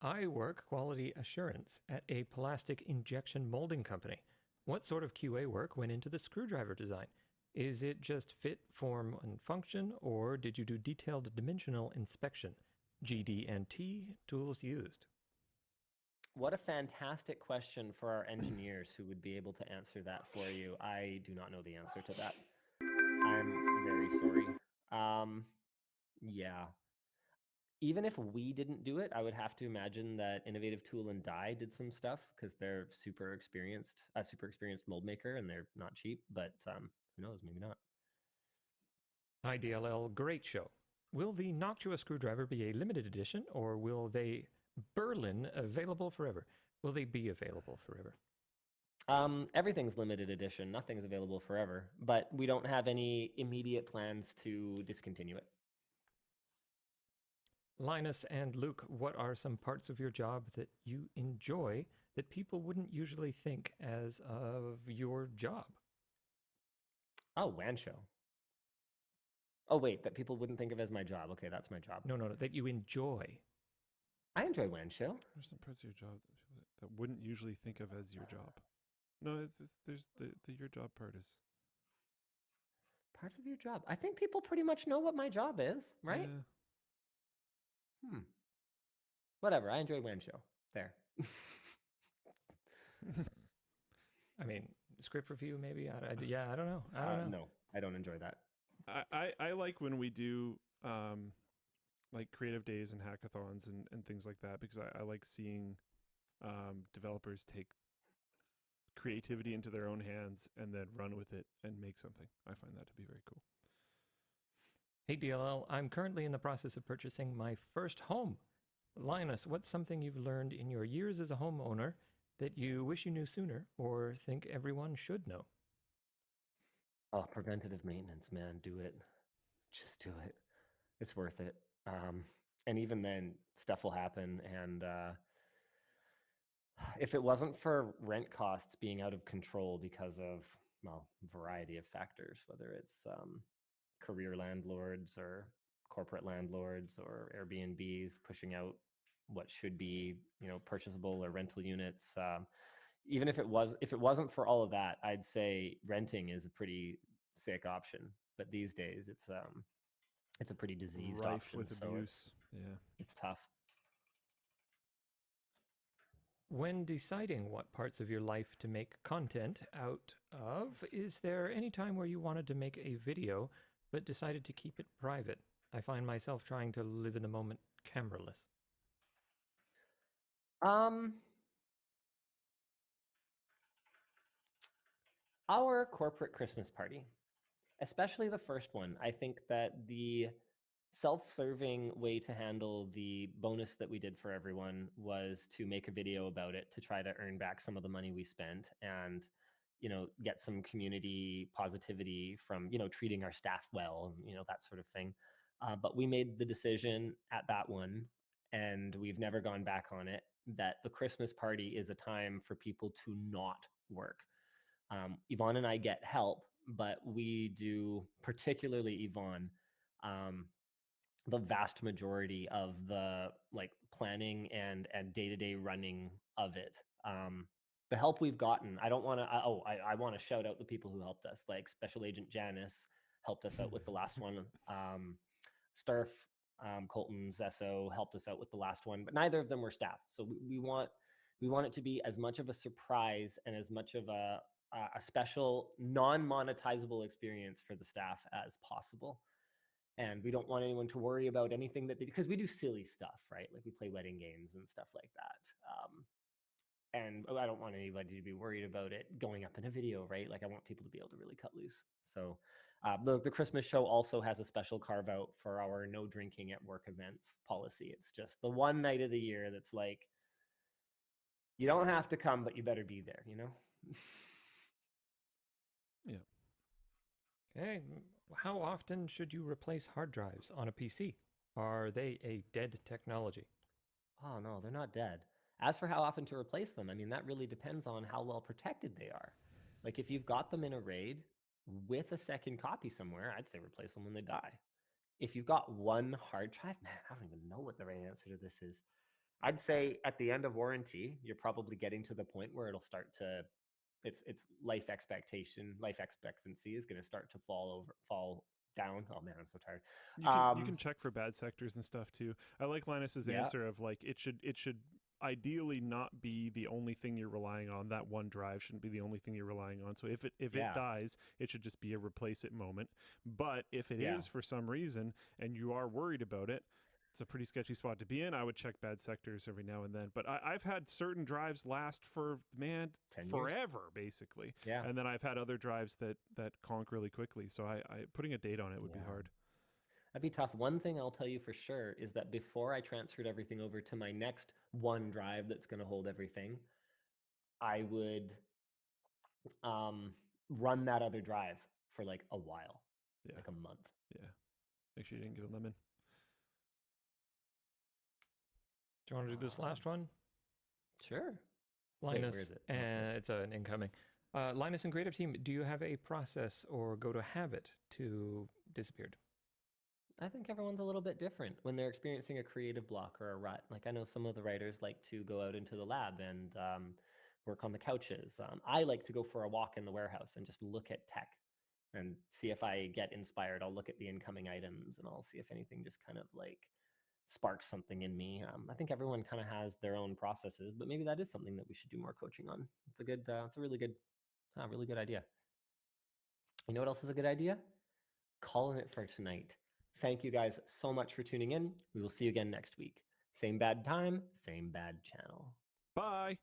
I work quality assurance at a plastic injection molding company. What sort of QA work went into the screwdriver design? Is it just fit, form, and function, or did you do detailed dimensional inspection? GD&T tools used. What a fantastic question for our engineers who would be able to answer that for you. I do not know the answer to that. I'm very sorry. Yeah. Even if we didn't do it, I would have to imagine that Innovative Tool and Die did some stuff because they're super experienced mold maker and they're not cheap. But who knows? Maybe not. IDLL, great show. Will the Noctua screwdriver be a limited edition, or will they Berlin available forever? Will they be available forever? Everything's limited edition. Nothing's available forever. But we don't have any immediate plans to discontinue it. Linus and Luke, what are some parts of your job that you enjoy that people wouldn't usually think as of your job? Oh, WAN show. Oh, wait, that people wouldn't think of as my job. Okay, that's my job. No, that you enjoy. I enjoy WAN show. There's some parts of your job that wouldn't usually think of as your job. No, there's the your job part is. Parts of your job. I think people pretty much know what my job is, right? Yeah. Whatever. I enjoy WAN show. There. I mean, script review maybe? I don't know. I don't know. No, I don't enjoy that. I like when we do like creative days and hackathons and things like that, because I like seeing developers take creativity into their own hands and then run with it and make something. I find that to be very cool. Hey DLL, I'm currently in the process of purchasing my first home. Linus, what's something you've learned in your years as a homeowner that you wish you knew sooner or think everyone should know? Oh, preventative maintenance, man. Do it. Just do it. It's worth it. And even then, stuff will happen. And if it wasn't for rent costs being out of control because of, well, a variety of factors, whether it's career landlords or corporate landlords or Airbnbs pushing out what should be, purchasable or rental units. Even if it wasn't for all of that, I'd say renting is a pretty sick option. But these days, it's a pretty diseased Rife option. with so abuse. Yeah. it's tough. When deciding what parts of your life to make content out of, is there any time where you wanted to make a video but decided to keep it private? I find myself trying to live in the moment cameraless. Our corporate Christmas party, especially the first one, I think that the self-serving way to handle the bonus that we did for everyone was to make a video about it to try to earn back some of the money we spent and, get some community positivity from, treating our staff well and, that sort of thing. But we made the decision at that one, and we've never gone back on it, that the Christmas party is a time for people to not work. Yvonne and I get help, but we do, particularly Yvonne, the vast majority of the planning and day-to-day running of it. The help we've gotten, I want to shout out the people who helped us, like Special Agent Janice helped us out with the last one. Starf, Colton Zesso helped us out with the last one, but neither of them were staff. So we want it to be as much of a surprise and as much of a a special non-monetizable experience for the staff as possible. And we don't want anyone to worry about anything that they do, because we do silly stuff, right? Like we play wedding games and stuff like that. And I don't want anybody to be worried about it going up in a video, right? Like I want people to be able to really cut loose. So the Christmas show also has a special carve out for our no drinking at work events policy. It's just the one night of the year that's like, you don't have to come, but you better be there, you know? Yeah. Okay. How often should you replace hard drives on a PC? Are they a dead technology? Oh, no, they're not dead. As for how often to replace them, I mean, that really depends on how well protected they are. Like if you've got them in a RAID with a second copy somewhere, I'd say replace them when they die. If you've got one hard drive, man, I don't even know what the right answer to this is. I'd say at the end of warranty, you're probably getting to the point where it'll start to, its life expectancy is going to start to fall down. Oh man, I'm so tired. You can check for bad sectors and stuff too. I like Linus's answer of like it should ideally not be the only thing you're relying on. That one drive shouldn't be the only thing you're relying on. So if it dies, it should just be a replace it moment. But if it is for some reason and you are worried about it, it's a pretty sketchy spot to be in. I would check bad sectors every now and then. But I've had certain drives last for, 10 forever, basically. Yeah. And then I've had other drives that conk really quickly. So I putting a date on it would be hard. That'd be tough. One thing I'll tell you for sure is that before I transferred everything over to my next one drive that's going to hold everything, I would run that other drive for like a while, like a month. Yeah. Make sure you didn't get a lemon. Do you want to do this last one? Sure. Linus, where is it? it's an incoming. Linus and Creative Team, do you have a process or go to habit to disappeared? I think everyone's a little bit different when they're experiencing a creative block or a rut. Like I know some of the writers like to go out into the lab and work on the couches. I like to go for a walk in the warehouse and just look at tech and see if I get inspired. I'll look at the incoming items and I'll see if anything just kind of like sparks something in me. I think everyone kind of has their own processes, but maybe that is something that we should do more coaching on. It's a really good idea. You know what else is a good idea? Calling it for tonight. Thank you guys so much for tuning in. We will see you again next week. Same bad time, same bad channel. Bye.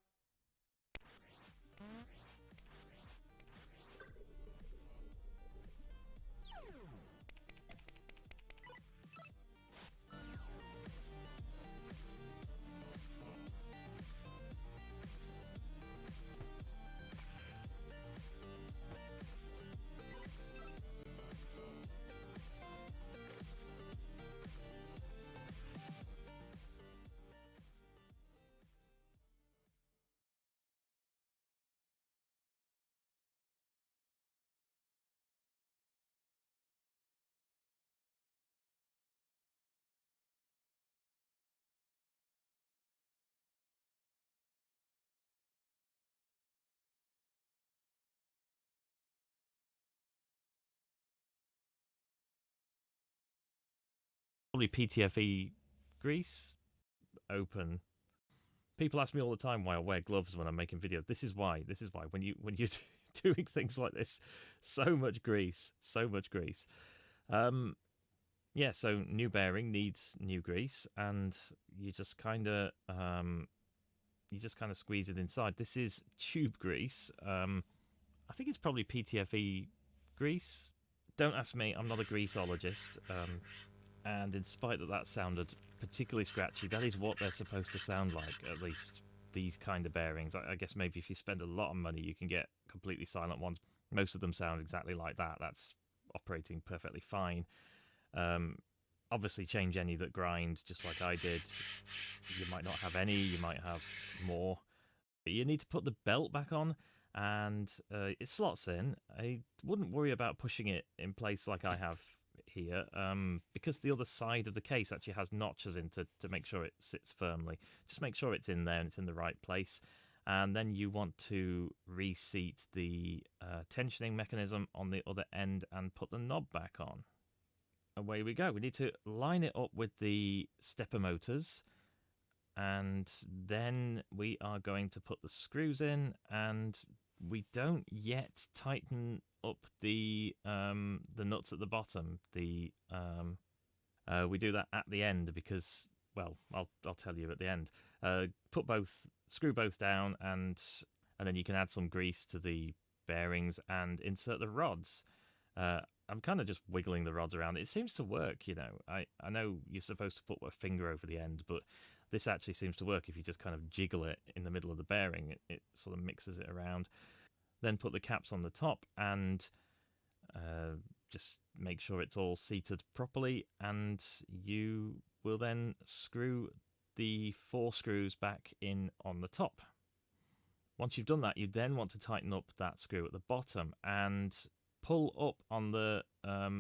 Probably PTFE grease open. People ask me all the time why I wear gloves when I'm making videos. This is why. When you're doing things like this, so much grease. Yeah, so new bearing needs new grease, and you just kind of squeeze it inside. This is tube grease. I think it's probably PTFE grease. Don't ask me. I'm not a greaseologist. And in spite that sounded particularly scratchy, that is what they're supposed to sound like, at least these kind of bearings. I guess maybe if you spend a lot of money, you can get completely silent ones. Most of them sound exactly like that. That's operating perfectly fine. Obviously, change any that grind, just like I did. You might not have any, you might have more. But you need to put the belt back on, and it slots in. I wouldn't worry about pushing it in place like I have here, because the other side of the case actually has notches in to make sure it sits firmly. Just make sure it's in there and it's in the right place. And then you want to reseat the tensioning mechanism on the other end and put the knob back on. Away we go. We need to line it up with the stepper motors, and then we are going to put the screws in, and we don't yet tighten up the nuts at the bottom. We do that at the end because, well, I'll tell you at the end. Screw both down, and then you can add some grease to the bearings and insert the rods. I'm kind of just wiggling the rods around. It seems to work, you know. I know you're supposed to put a finger over the end, but this actually seems to work if you just kind of jiggle it in the middle of the bearing. It sort of mixes it around. Then put the caps on the top and just make sure it's all seated properly, and you will then screw the 4 screws back in on the top. Once you've done that, you then want to tighten up that screw at the bottom and pull up on the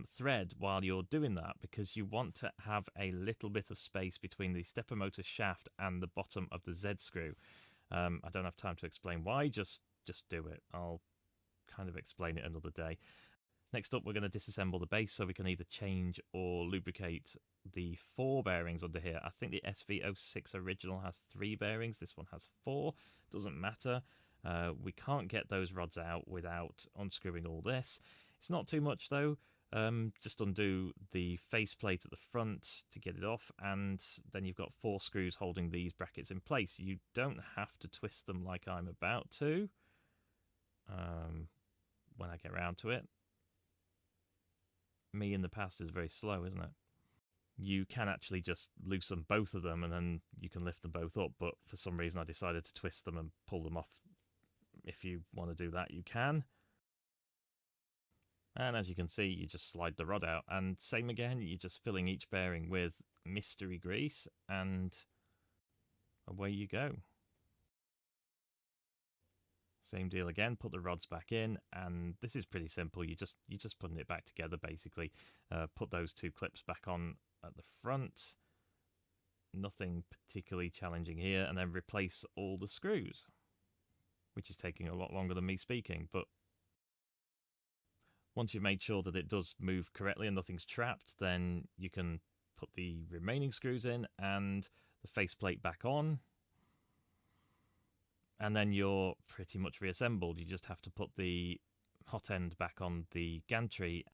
thread while you're doing that, because you want to have a little bit of space between the stepper motor shaft and the bottom of the Z screw. I don't have time to explain why, just do it. I'll kind of explain it another day. Next up, we're going to disassemble the base so we can either change or lubricate the 4 bearings under here. I think the SV06 original has 3 bearings. This one has 4. Doesn't matter. We can't get those rods out without unscrewing all this. It's not too much though. Just undo the faceplate at the front to get it off, and then you've got 4 screws holding these brackets in place. You don't have to twist them like I'm about to when I get around to it. Me in the past is very slow, isn't it? You can actually just loosen both of them and then you can lift them both up, but for some reason I decided to twist them and pull them off. If you want to do that, you can. And as you can see, you just slide the rod out, and same again, you're just filling each bearing with mystery grease, and away you go. Same deal again, put the rods back in, and this is pretty simple. You're just putting it back together basically. Put those 2 clips back on at the front. Nothing particularly challenging here, and then replace all the screws, which is taking a lot longer than me speaking, but once you've made sure that it does move correctly and nothing's trapped, then you can put the remaining screws in and the faceplate back on, and then you're pretty much reassembled. You just have to put the hot end back on the gantry.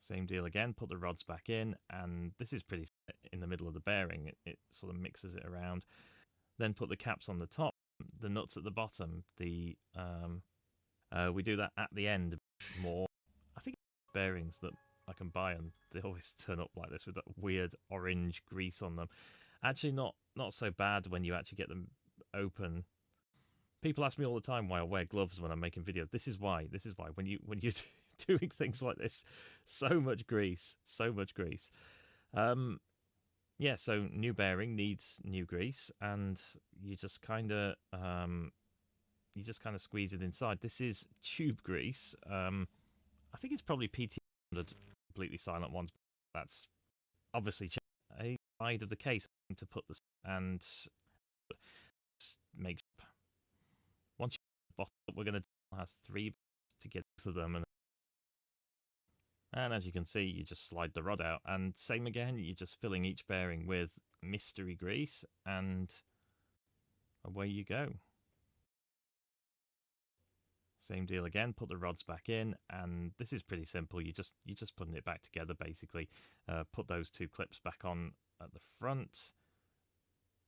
Same deal again, put the rods back in, and this is pretty in the middle of the bearing. It sort of mixes it around. Then put the caps on the top, the nuts at the bottom. We do that at the end more. I think bearings that I can buy, and they always turn up like this with that weird orange grease on them. Actually not so bad when you actually get them open. People ask me all the time why I wear gloves when I'm making videos. This is why. When you're doing things like this, so much grease. Yeah, so new bearing needs new grease, and you just kind of squeeze it inside. This is tube grease. I think it's probably PT completely silent ones. That's obviously a side of the case to put this, and make sure once you bottom up, we're going to has 3 to get to them, and as you can see, you just slide the rod out, and same again, you're just filling each bearing with mystery grease, and away you go. Same deal again, put the rods back in, and this is pretty simple. You're just putting it back together basically. Put those 2 clips back on at the front.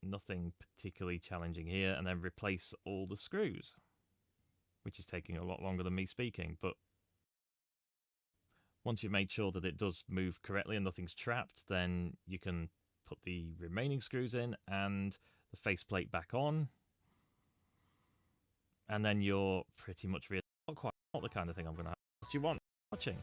Nothing particularly challenging here, and then replace all the screws, which is taking a lot longer than me speaking, but once you've made sure that it does move correctly and nothing's trapped, then you can put the remaining screws in and the faceplate back on, and then you're pretty much not the kind of thing I'm going to have. What do you want watching?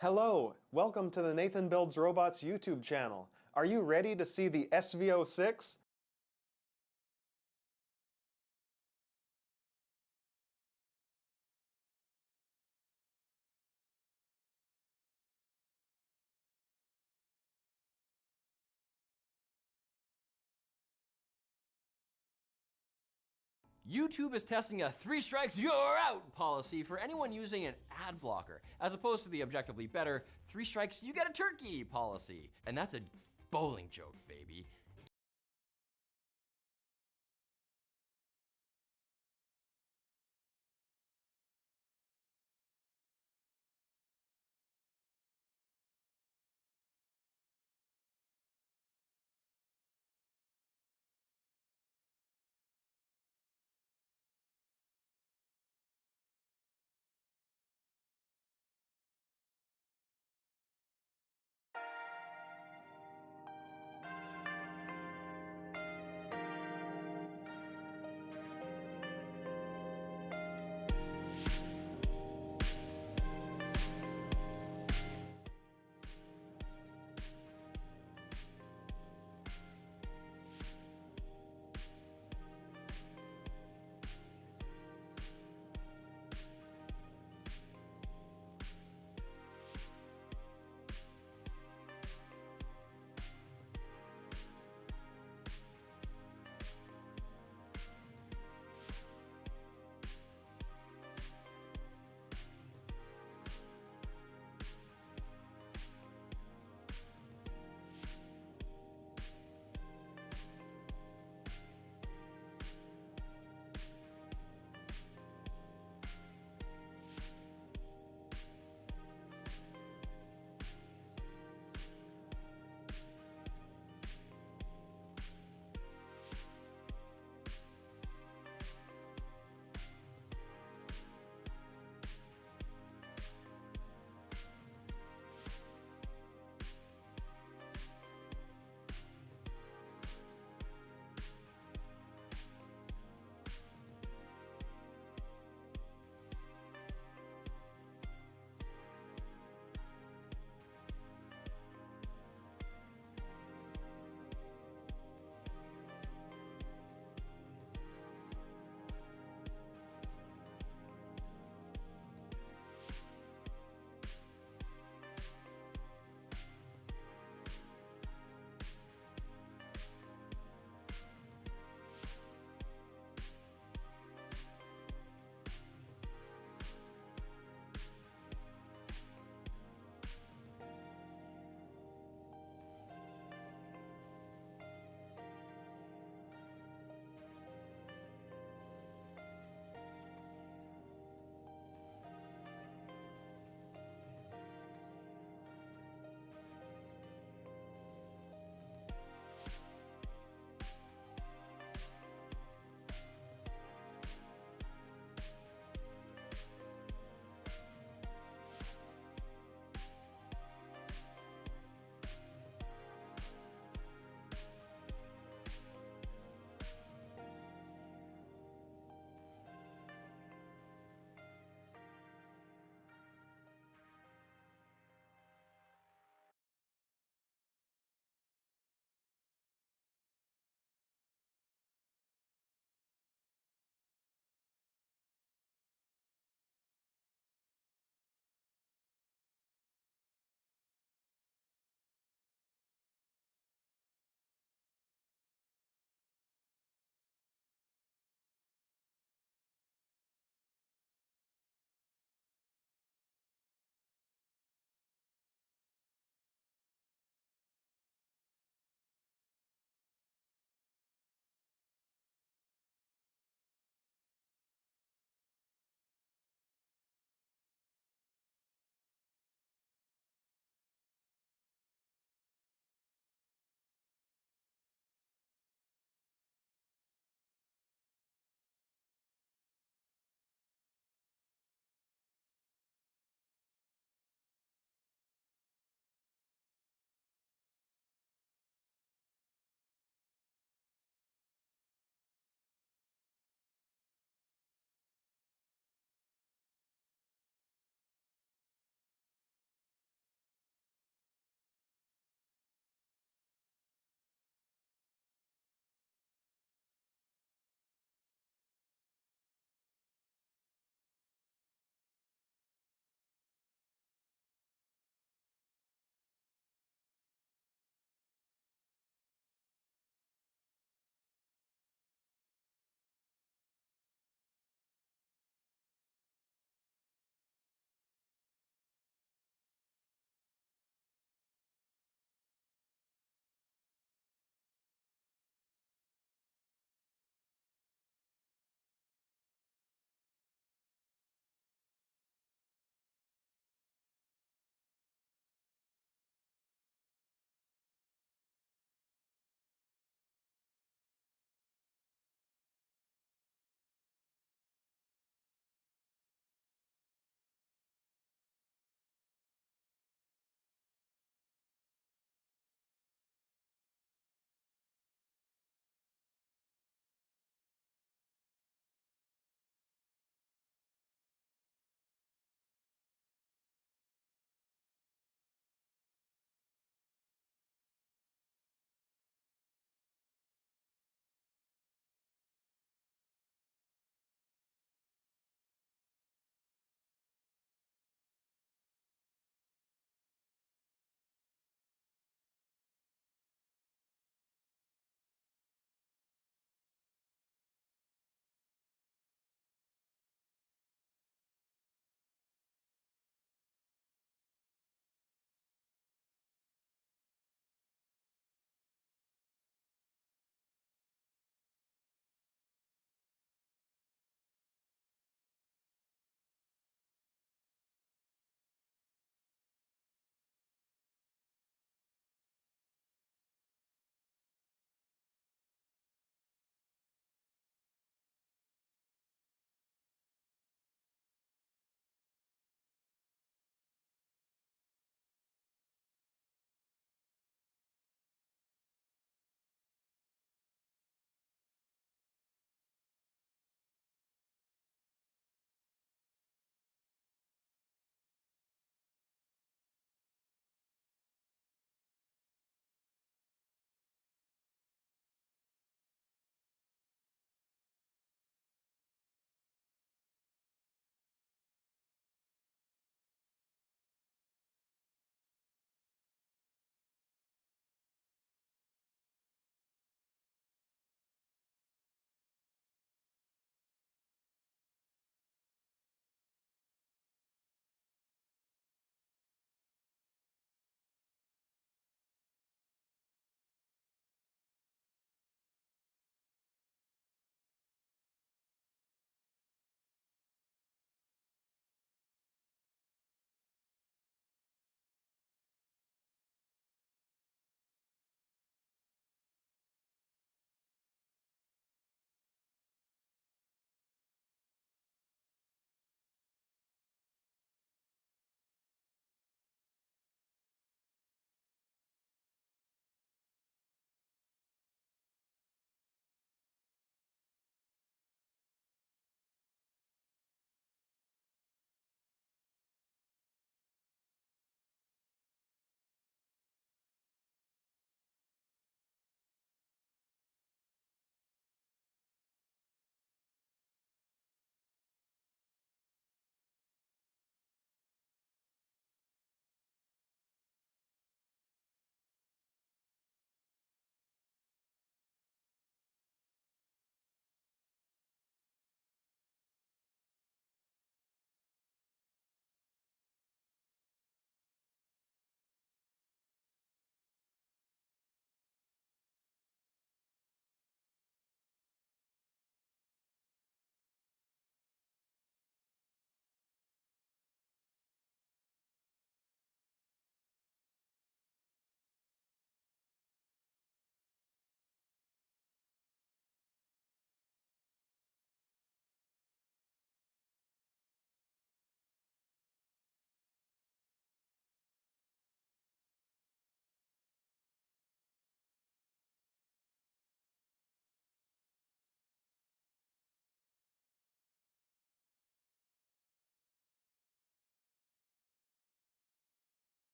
Hello, welcome to the Nathan Builds Robots YouTube channel. Are you ready to see the SV06? YouTube is testing a 3 strikes you're out policy for anyone using an ad blocker, as opposed to the objectively better 3 strikes you get a turkey policy. And that's a bowling joke, baby.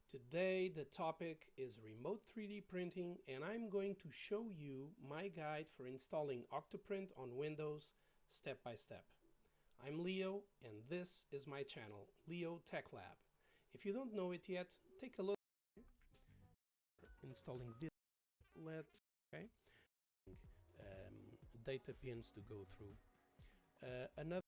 Today the topic is remote 3D printing, and I'm going to show you my guide for installing Octoprint on Windows step by step. I'm Leo, and this is my channel, Leo Tech Lab. If you don't know it yet, take a look. Installing this, data pins to go through. Another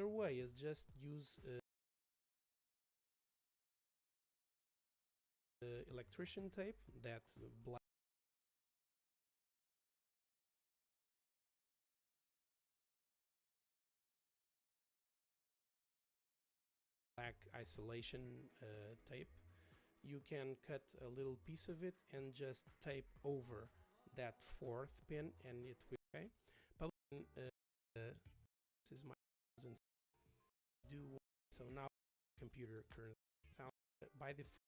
way is just use electrician tape, that black isolation tape. You can cut a little piece of it and just tape over that fourth pin, and it will but this is my do so now computer currently by default